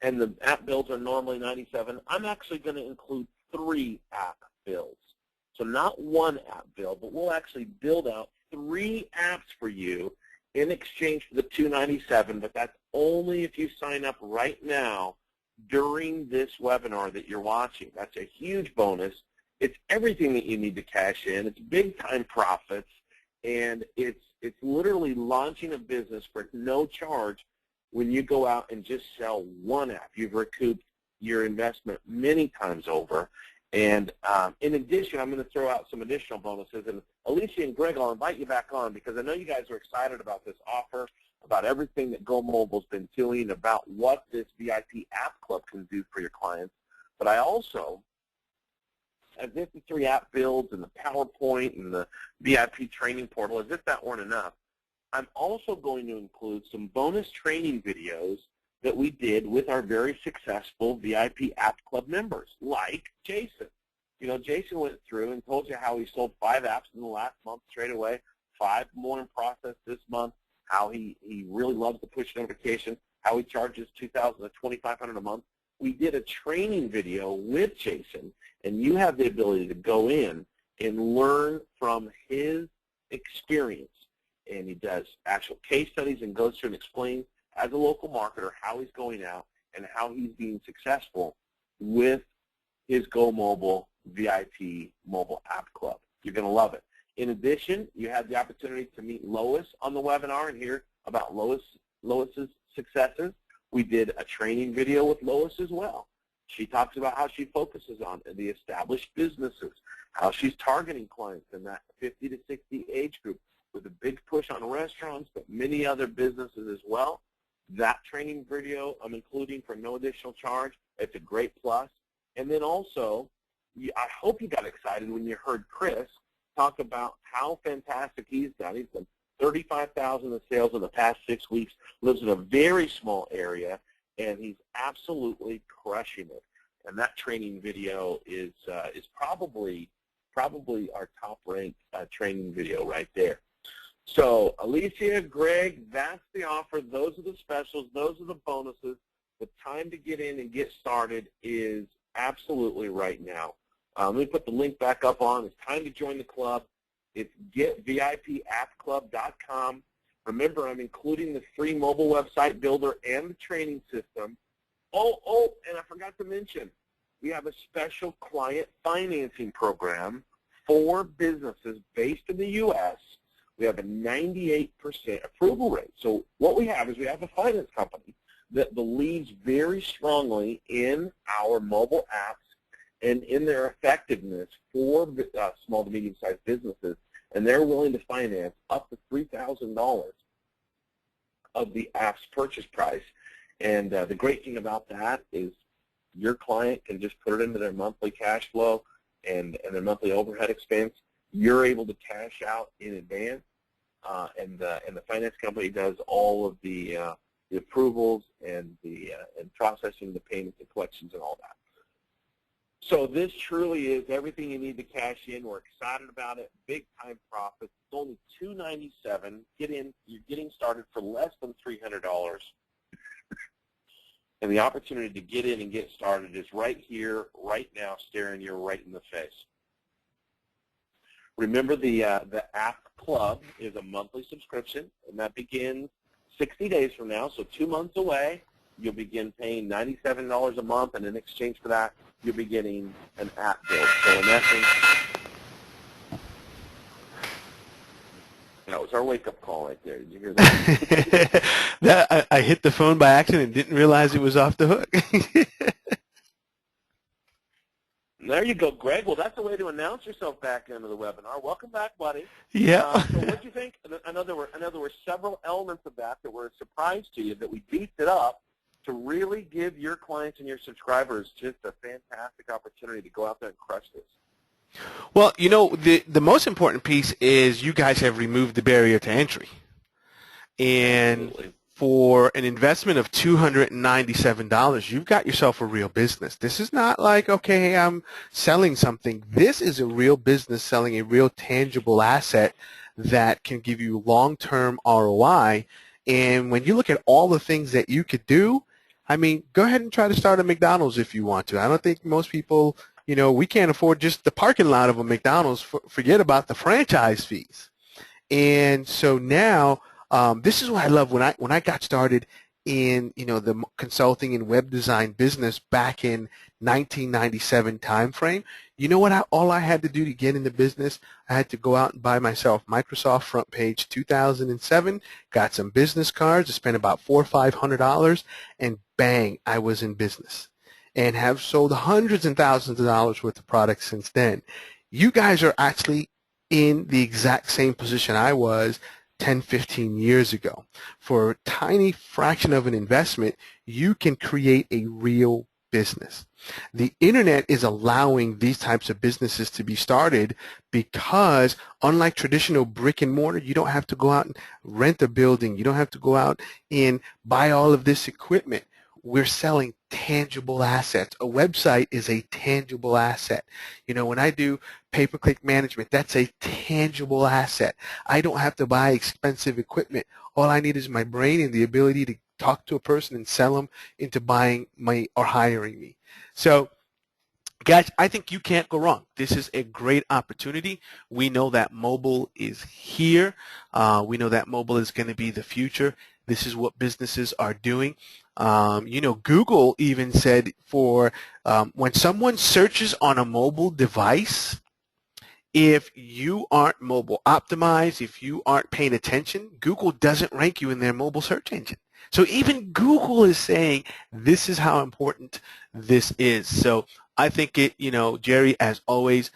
Speaker 1: and the app builds are normally $97, I'm actually going to include 3 app builds. So not 1 app build, but we'll actually build out 3 apps for you in exchange for the $297, but that's only if you sign up right now during this webinar that you're watching. That's a huge bonus. It's everything that you need to cash in. It's big-time profits, and it's literally launching a business for no charge when you go out and just sell 1 app. You've recouped your investment many times over. And in addition, I'm going to throw out some additional bonuses. And Alicia and Greg, I'll invite you back on because I know you guys are excited about this offer, about everything that Go Mobile's been doing, about what this VIP App Club can do for your clients. But I also, as if the 3 app builds and the PowerPoint and the VIP training portal, as if that weren't enough, I'm also going to include some bonus training videos that we did with our very successful VIP App Club members, like Jason. You know, Jason went through and told you how he sold 5 apps in the last month straight away, 5 more in process this month, how he really loves the push notification, how he charges $2,000 to $2,500 a month. We did a training video with Jason, and you have the ability to go in and learn from his experience. And he does actual case studies and goes through and explains as a local marketer how he's going out and how he's being successful with his Go Mobile VIP Mobile App Club. You're going to love it. In addition, you had the opportunity to meet Lois on the webinar and hear about Lois's successes. We did a training video with Lois as well. She talks about how she focuses on the established businesses, how she's targeting clients in that 50 to 60 age group with a big push on restaurants, but many other businesses as well. That training video I'm including for no additional charge. It's a great plus. And then also, I hope you got excited when you heard Chris talk about how fantastic he's done. He's done $35,000 in sales in the past 6 weeks, lives in a very small area, and he's absolutely crushing it. And that training video is probably our top-ranked training video right there. So, Alicia, Greg, that's the offer. Those are the specials. Those are the bonuses. The time to get in and get started is absolutely right now. Let me put the link back up on. It's time to join the club. It's GetVIPAppClub.com. Remember, I'm including the free mobile website builder and the training system. Oh, and I forgot to mention, we have a special client financing program for businesses based in the U.S. We have a 98% approval rate. So what we have is we have a finance company that believes very strongly in our mobile apps and in their effectiveness for small to medium-sized businesses, and they're willing to finance up to $3,000 of the app's purchase price. And the great thing about that is your client can just put it into their monthly cash flow and their monthly overhead expense. You're able to cash out in advance, and the finance company does all of the approvals and processing the payments and collections and all that. So this truly is everything you need to cash in. We're excited about it. Big time profits. It's only $297. Get in. You're getting started for less than $300. And the opportunity to get in and get started is right here, right now, staring you right in the face. Remember, the App Club is a monthly subscription, and that begins 60 days from now, so 2 months away. You'll begin paying $97 a month, and in exchange for that, you'll be getting an app build. So in essence, that was our our wake-up call right there. Did you hear that?
Speaker 5: I hit the phone by accident and didn't realize it was off the hook.
Speaker 1: There you go, Greg. Well, that's a way to announce yourself back into the webinar. Welcome back, buddy.
Speaker 5: Yeah.
Speaker 1: So what did you think? I know there were several elements of that were a surprise to you, that we beefed it up to really give your clients and your subscribers just a fantastic opportunity to go out there and crush this.
Speaker 5: Well, you know, the most important piece is you guys have removed the barrier to entry. And
Speaker 1: Absolutely.
Speaker 5: For an investment of $297, you've got yourself a real business. This is not like, okay, I'm selling something. This is a real business selling a real tangible asset that can give you long-term ROI. And when you look at all the things that you could do, I mean, go ahead and try to start a McDonald's if you want to. I don't think most people, you know, we can't afford just the parking lot of a McDonald's. Forget about the franchise fees. And so now, this is what I love when I got started in, you know, the consulting and web design business back in 1997 timeframe. You know what? All I had to do to get into business, I had to go out and buy myself Microsoft Front Page 2007, got some business cards, I spent about $400 or $500, and bang, I was in business, and have sold hundreds and thousands of dollars worth of products since then. You guys are actually in the exact same position I was 10, 15 years ago. For a tiny fraction of an investment, you can create a real business. The internet is allowing these types of businesses to be started because, unlike traditional brick and mortar, you don't have to go out and rent a building. You don't have to go out and buy all of this equipment. We're selling tangible assets. A website is a tangible asset. You know, when I do pay-per-click management, that's a tangible asset. I don't have to buy expensive equipment. All I need is my brain and the ability to talk to a person and sell them into buying my or hiring me. So, guys, I think you can't go wrong. This is a great opportunity. We know that mobile is here. We know that mobile is going to be the future. This is what businesses are doing. You know, Google even said for when someone searches on a mobile device, if you aren't mobile optimized, if you aren't paying attention, Google doesn't rank you in their mobile search engine. So even Google is saying this is how important this is. So I think it, you know, Jerry, as always,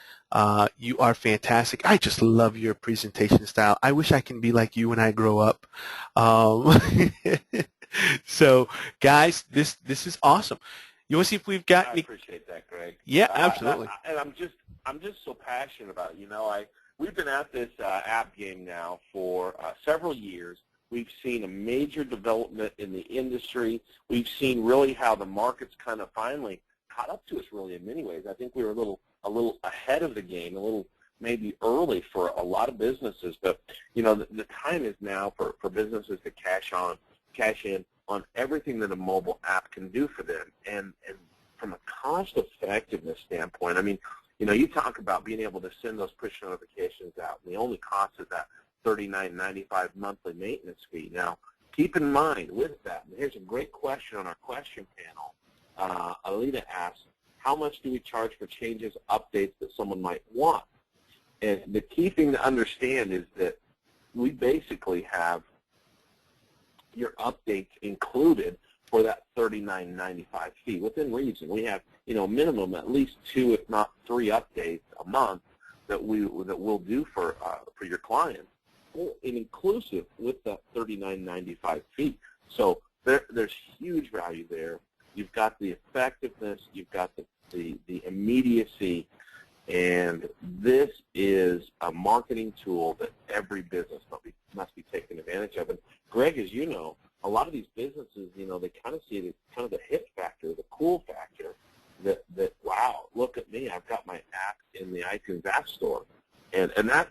Speaker 5: you are fantastic. I just love your presentation style. I wish I can be like you when I grow up. So, guys, this is awesome. You want to see if we've got?
Speaker 1: I appreciate that, Greg.
Speaker 5: Yeah, absolutely.
Speaker 1: And I'm just so passionate about it. You know, we've been at this app game now for several years. We've seen a major development in the industry. We've seen really how the market's kind of finally caught up to us, really, in many ways. I think we were a little ahead of the game, a little maybe early for a lot of businesses. But you know, the time is now for businesses to cash in on everything that a mobile app can do for them. And from a cost effectiveness standpoint, I mean, you know, you talk about being able to send those push notifications out, and the only cost is that $39.95 monthly maintenance fee. Now, keep in mind with that, and here's a great question on our question panel. Alita asks, how much do we charge for changes, updates that someone might want? And the key thing to understand is that we basically have your updates included for that $39.95 fee within reason. We have, you know, minimum at least 2, if not 3 updates a month that we'll do for your clients, and inclusive with that $39.95 fee. So there's huge value there. You've got the effectiveness, you've got the immediacy, and this is a marketing tool that every business must be taking advantage of. And Greg, as you know, a lot of these businesses, you know, they kind of see it as kind of the hit factor, the cool factor, that wow, look at me, I've got my app in the iTunes App Store, and that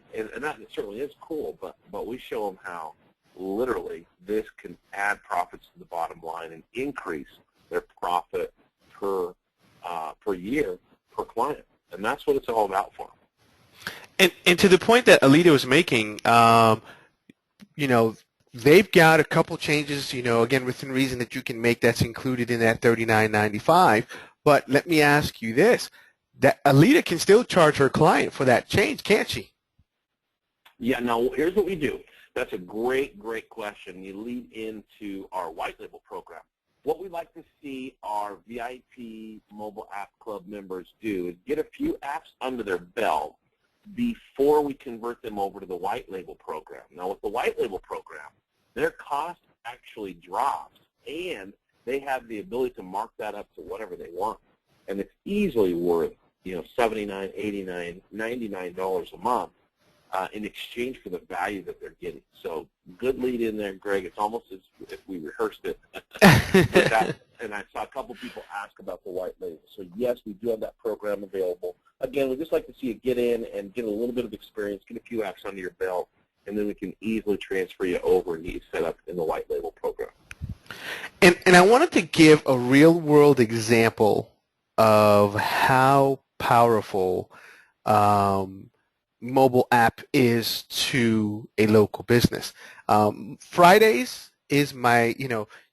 Speaker 1: certainly is cool. But we show them how literally this can add profits to the bottom line and increase their profit per year per client, and that's what it's all about for them.
Speaker 5: And to the point that Alita was making, you know, they've got a couple changes, you know, again, within reason that you can make that's included in that $39.95. But let me ask you this, that Alita can still charge her client for that change, can't she?
Speaker 1: Yeah, no, here's what we do. That's a great, great question. You lead into our white label program. What we like to see our VIP Mobile App Club members do is get a few apps under their belt before we convert them over to the white label program. Now, with the white label program, their cost actually drops, and they have the ability to mark that up to whatever they want. And it's easily worth, $79, $89, $99 a month in exchange for the value that they're getting. So good lead in there, Greg. It's almost as if we rehearsed it. And I saw a couple people ask about the white label. So yes, we do have that program available. Again, we'd just like to see you get in and get a little bit of experience, get a few apps under your belt, and then we can easily transfer you over and get you set up in the white label program.
Speaker 5: And I wanted to give a real-world example of how powerful mobile app is to a local business. Fridays is my,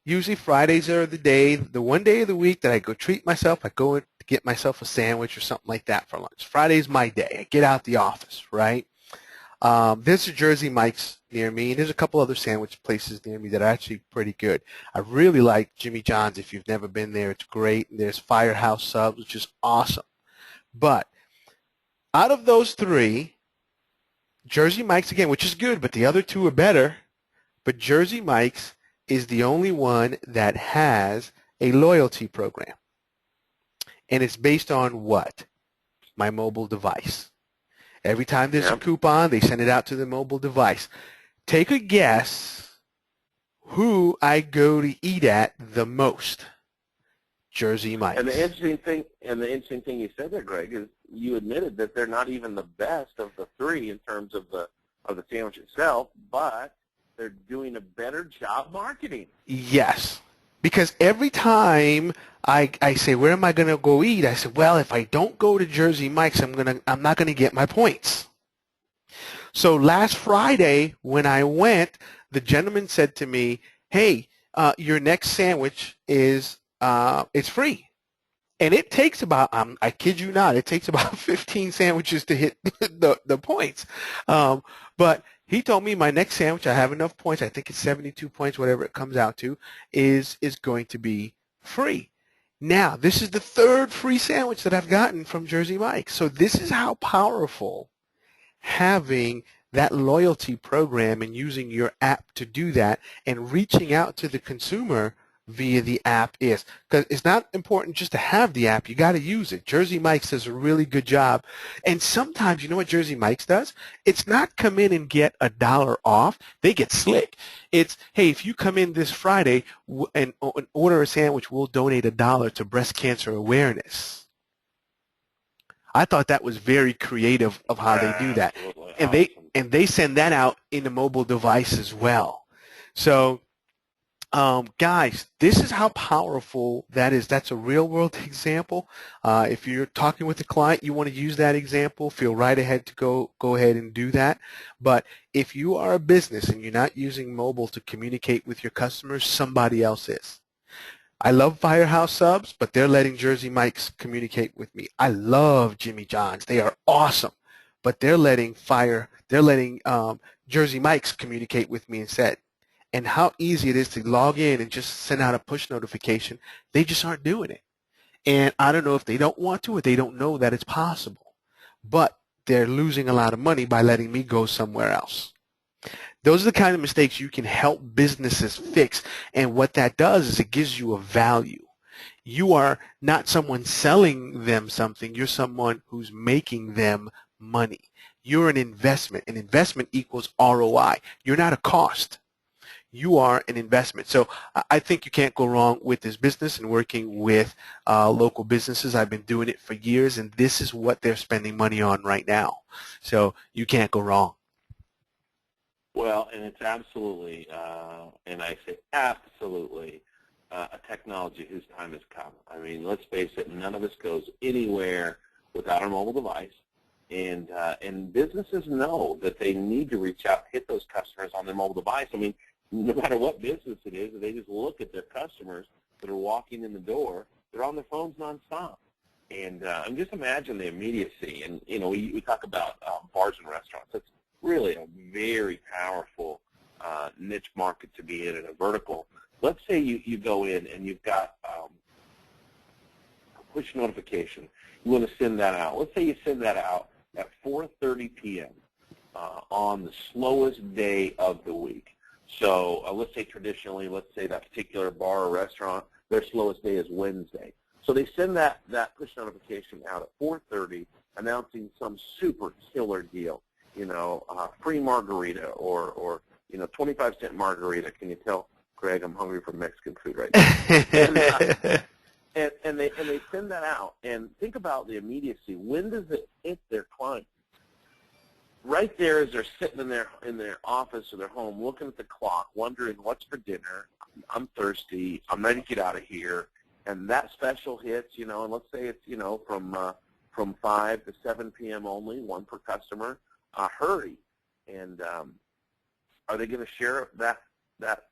Speaker 5: usually Fridays are the one day of the week that I go treat myself. I go and get myself a sandwich or something like that for lunch. Friday's my day. I get out the office, right? There's a Jersey Mike's near me, and there's a couple other sandwich places near me that are actually pretty good. I really like Jimmy John's. If you've never been there, it's great. And there's Firehouse Subs, which is awesome. But out of those three, Jersey Mike's, again, which is good, but the other two are better, but Jersey Mike's is the only one that has a loyalty program. And it's based on what? My mobile device. Every time there's a coupon, they send it out to the mobile device. Take a guess who I go to eat at the most. Jersey Mike's.
Speaker 1: And the interesting thing you said there, Greg, is you admitted that they're not even the best of the three in terms of the sandwich itself, but they're doing a better job marketing.
Speaker 5: Yes. Because every time I say, where am I going to go eat? I said, well, if I don't go to Jersey Mike's, I'm not going to get my points. So last Friday when I went, the gentleman said to me, hey, your next sandwich is it's free. And it takes about, I kid you not, it takes about 15 sandwiches to hit the points. But he told me my next sandwich, I have enough points, I think it's 72 points, whatever it comes out to, is going to be free. Now, this is the third free sandwich that I've gotten from Jersey Mike's. So this is how powerful having that loyalty program and using your app to do that and reaching out to the consumer via the app is. Because it's not important just to have the app. You got to use it. Jersey Mike's does a really good job. And sometimes, you know what Jersey Mike's does? It's not come in and get $1 off. They get slick. It's, hey, if you come in this Friday and order a sandwich, we'll donate $1 to breast cancer awareness. I thought that was very creative of how they do that. And they send that out in the mobile device as well. So guys, this is how powerful that is. That's a real-world example. If you're talking with a client, you want to use that example, feel right ahead to go ahead and do that. But if you are a business and you're not using mobile to communicate with your customers, somebody else is. I love Firehouse Subs, but they're letting Jersey Mike's communicate with me. I love Jimmy John's. They are awesome, but they're letting Jersey Mike's communicate with me instead. And how easy it is to log in and just send out a push notification. They just aren't doing it. And I don't know if they don't want to or they don't know that it's possible. But they're losing a lot of money by letting me go somewhere else. Those are the kind of mistakes you can help businesses fix. And what that does is it gives you a value. You are not someone selling them something. You're someone who's making them money. You're an investment. An investment equals ROI. You're not a cost. You are an investment. So I think you can't go wrong with this business and working with local businesses. I've been doing it for years, and this is what they're spending money on right now. So you can't go wrong.
Speaker 1: Well, and it's absolutely, and I say absolutely, a technology whose time has come. I mean, let's face it, none of us goes anywhere without our mobile device. And businesses know that they need to reach out, hit those customers on their mobile device. I mean, no matter what business it is, they just look at their customers that are walking in the door. They're on their phones nonstop. And just imagine the immediacy. And, we talk about bars and restaurants. It's really a very powerful niche market to be in a vertical. Let's say you go in and you've got push notification. You want to send that out. Let's say you send that out at 4:30 p.m. On the slowest day of the week. So let's say traditionally, let's say that particular bar or restaurant, their slowest day is Wednesday. So they send that push notification out at 4:30, announcing some super killer deal. Free margarita or 25-cent margarita. Can you tell, Greg? I'm hungry for Mexican food right now. And they send that out. And think about the immediacy. When does it hit their client? Right there as they're sitting in their office or their home, looking at the clock, wondering what's for dinner. I'm thirsty. I'm ready to get out of here. And that special hits, and let's say it's from 5 to 7 p.m. only, one per customer. Hurry. And are they going to share that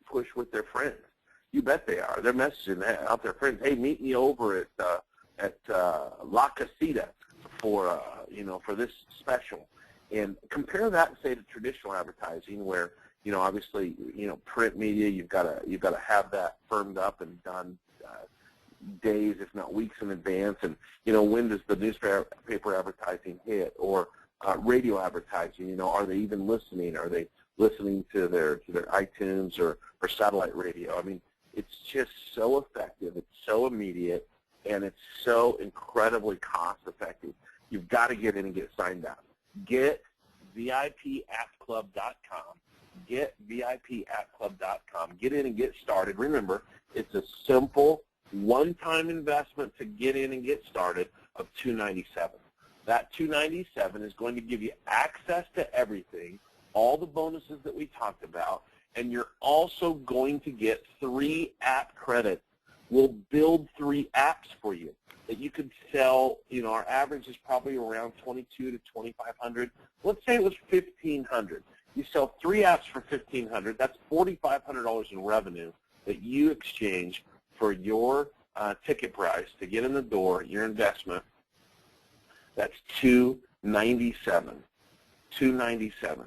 Speaker 1: push with their friends? You bet they are. They're messaging out their friends. Hey, meet me over at La Casita for this special. And compare that, say, to traditional advertising, where obviously print media, you've got to have that firmed up and done days, if not weeks in advance. And when does the newspaper advertising hit, or radio advertising? Are they even listening? Are they listening to their iTunes or satellite radio? I mean, it's just so effective. It's so immediate, and it's so incredibly cost effective. You've got to get in and get signed up. Get VIPAppClub.com. Get VIPAppClub.com. Get in and get started. Remember, it's a simple one-time investment to get in and get started of $297. That $297 is going to give you access to everything, all the bonuses that we talked about, and you're also going to get 3 app credits. We'll build 3 apps for you that you could sell. Our average is probably around $2,200 to $2,500. Let's say it was $1,500. You sell 3 apps for $1,500. That's $4,500 in revenue that you exchange for your ticket price to get in the door, your investment. That's $297. $297.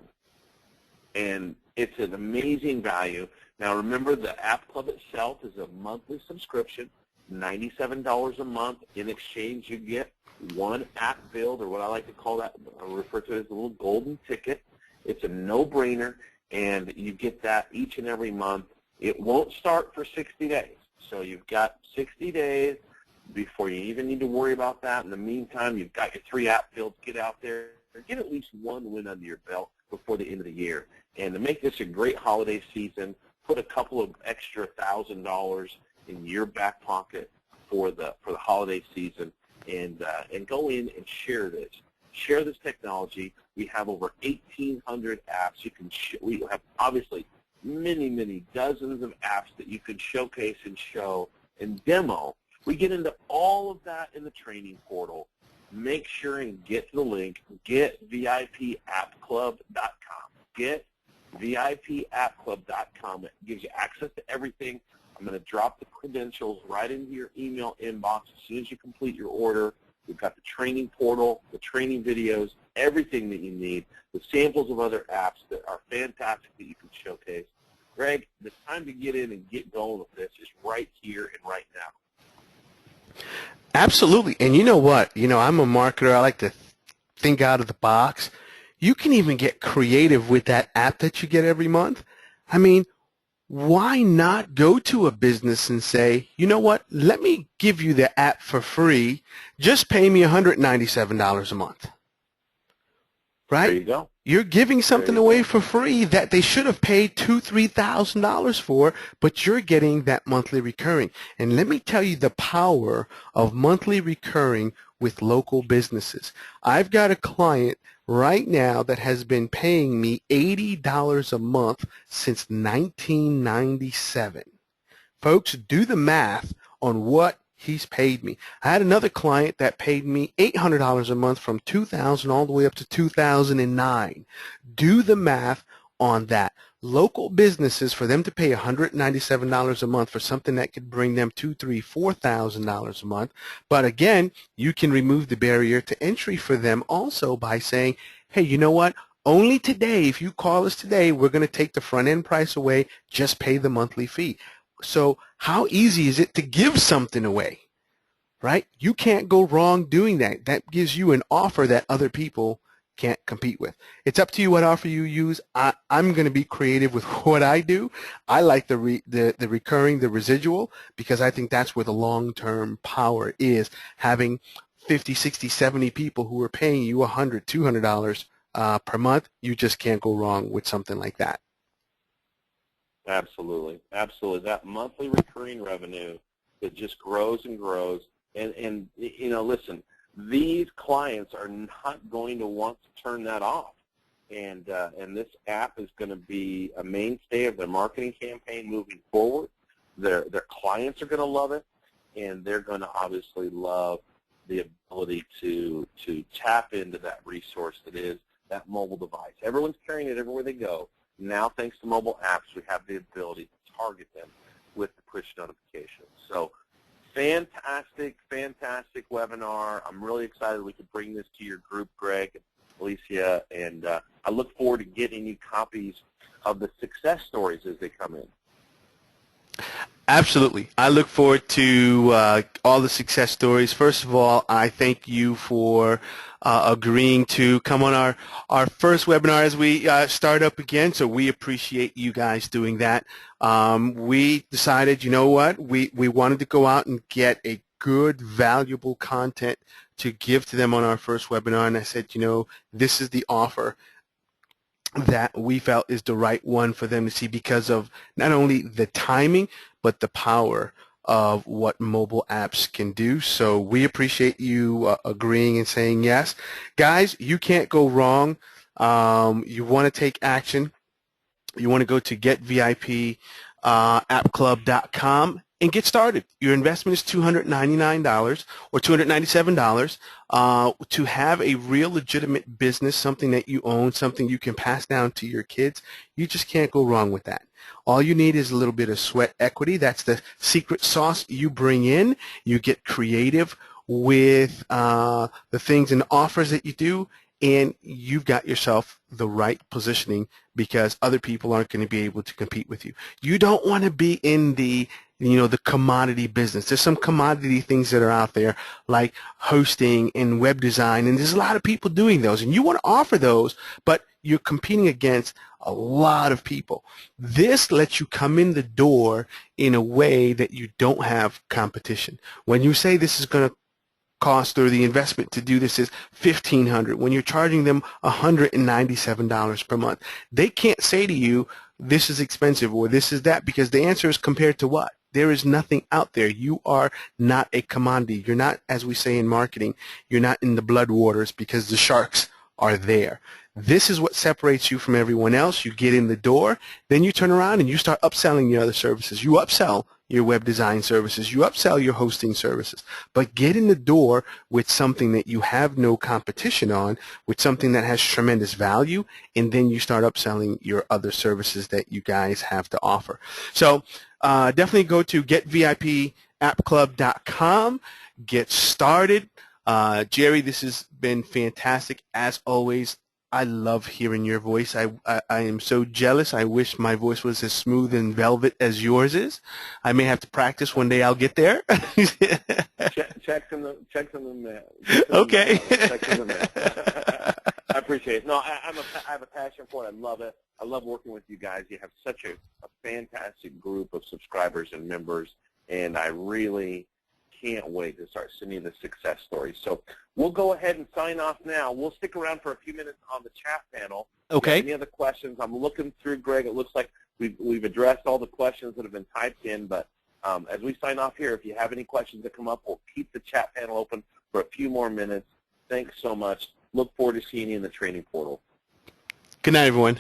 Speaker 1: And it's an amazing value. Now remember, the App Club itself is a monthly subscription, $97 a month. In exchange, you get 1 app build, or what I like to call that, I refer to it as a little golden ticket. It's a no-brainer, and you get that each and every month. It won't start for 60 days. So you've got 60 days before you even need to worry about that. In the meantime, you've got your 3 app builds. Get out there. Get at least 1 win under your belt before the end of the year. And to make this a great holiday season, put a couple of extra $1,000 in your back pocket for the holiday season, and go in and share this. Share this technology. We have over 1,800 apps. We have obviously many dozens of apps that you can showcase and show and demo. We get into all of that in the training portal. Make sure and get to the link. Get VIPAppClub.com. Get VIPAppClub.com. It gives you access to everything. I'm going to drop the credentials right into your email inbox as soon as you complete your order. We've got the training portal, the training videos, everything that you need, the samples of other apps that are fantastic that you can showcase. Greg, the time to get in and get going with this is right here and right now.
Speaker 5: Absolutely. And you know what? I'm a marketer. I like to think out of the box. You can even get creative with that app that you get every month. I mean, why not go to a business and say, you know what, let me give you the app for free. Just pay me $197 a month. Right?
Speaker 1: There you go.
Speaker 5: You're giving something away for free that they should have paid $2,000, $3,000 for, but you're getting that monthly recurring. And let me tell you the power of monthly recurring with local businesses. I've got a client right now that has been paying me $80 a month since 1997. Folks, do the math on what he's paid me. I had another client that paid me $800 a month from 2000 all the way up to 2009. Do the math on that. Local businesses, for them to pay $197 a month for something that could bring them $2,000, $3,000, $4,000 a month. But again, you can remove the barrier to entry for them also by saying, hey, you know what? Only today, if you call us today, we're going to take the front end price away, just pay the monthly fee. So how easy is it to give something away, right? You can't go wrong doing that. That gives you an offer that other people can't compete with. It's up to you what offer you use. I'm going to be creative with what I do. I like the recurring, the residual, because I think that's where the long-term power is. Having 50, 60, 70 people who are paying you $100, $200 per month, you just can't go wrong with something like that.
Speaker 1: Absolutely. Absolutely. That monthly recurring revenue that just grows and grows. And you know, listen, these clients are not going to want to turn that off. And this app is going to be a mainstay of their marketing campaign moving forward. Their clients are going to love it, and they're going to obviously love the ability to tap into that resource that is that mobile device. Everyone's carrying it everywhere they go. Now, thanks to mobile apps, we have the ability to target them with the push notifications. So fantastic, fantastic webinar. I'm really excited we could bring this to your group, Greg and Alicia, and I look forward to getting you copies of the success stories as they come in.
Speaker 5: Absolutely. I look forward to all the success stories. First of all, I thank you for agreeing to come on our first webinar as we start up again. So we appreciate you guys doing that. We decided, you know what, we wanted to go out and get a good, valuable content to give to them on our first webinar. And I said, you know, this is the offer that we felt is the right one for them to see because of not only the timing, but the power of what mobile apps can do. So we appreciate you agreeing and saying yes. Guys, you can't go wrong. You want to take action. You want to go to getvip.appclub.com and get started. Your investment is $299 or $297 to have a real legitimate business, something that you own, something you can pass down to your kids. You just can't go wrong with that. All you need is a little bit of sweat equity. That's the secret sauce you bring in. You get creative with the things and offers that you do, and you've got yourself the right positioning because other people aren't going to be able to compete with you. You don't want to be in the commodity business. There's some commodity things that are out there like hosting and web design, and there's a lot of people doing those, and you want to offer those, but you're competing against a lot of people. This lets you come in the door in a way that you don't have competition. When you say this is going to cost or the investment to do this is $1,500, when you're charging them $197 per month, they can't say to you, this is expensive or this is that, because the answer is compared to what? There is nothing out there. You are not a commodity. You're not, as we say in marketing, you're not in the blood waters because the sharks are there. This is what separates you from everyone else. You get in the door, then you turn around and you start upselling your other services. You upsell your web design services. You upsell your hosting services. But get in the door with something that you have no competition on, with something that has tremendous value, and then you start upselling your other services that you guys have to offer. So definitely go to getvipappclub.com. Get started. Jerry, this has been fantastic. As always, I love hearing your voice. I am so jealous. I wish my voice was as smooth and velvet as yours is. I may have to practice one day. I'll get there.
Speaker 1: Checks in the mail.
Speaker 5: Okay.
Speaker 1: Checks in the mail. I appreciate it. No, I have a passion for it. I love it. I love working with you guys. You have such a fantastic group of subscribers and members, and I really can't wait to start sending the success stories. So we'll go ahead and sign off now. We'll stick around for a few minutes on the chat panel.
Speaker 5: Okay.
Speaker 1: Any other questions? I'm looking through, Greg. It looks like we've addressed all the questions that have been typed in, but as we sign off here, if you have any questions that come up, we'll keep the chat panel open for a few more minutes. Thanks so much. Look forward to seeing you in the training portal.
Speaker 5: Good night, everyone.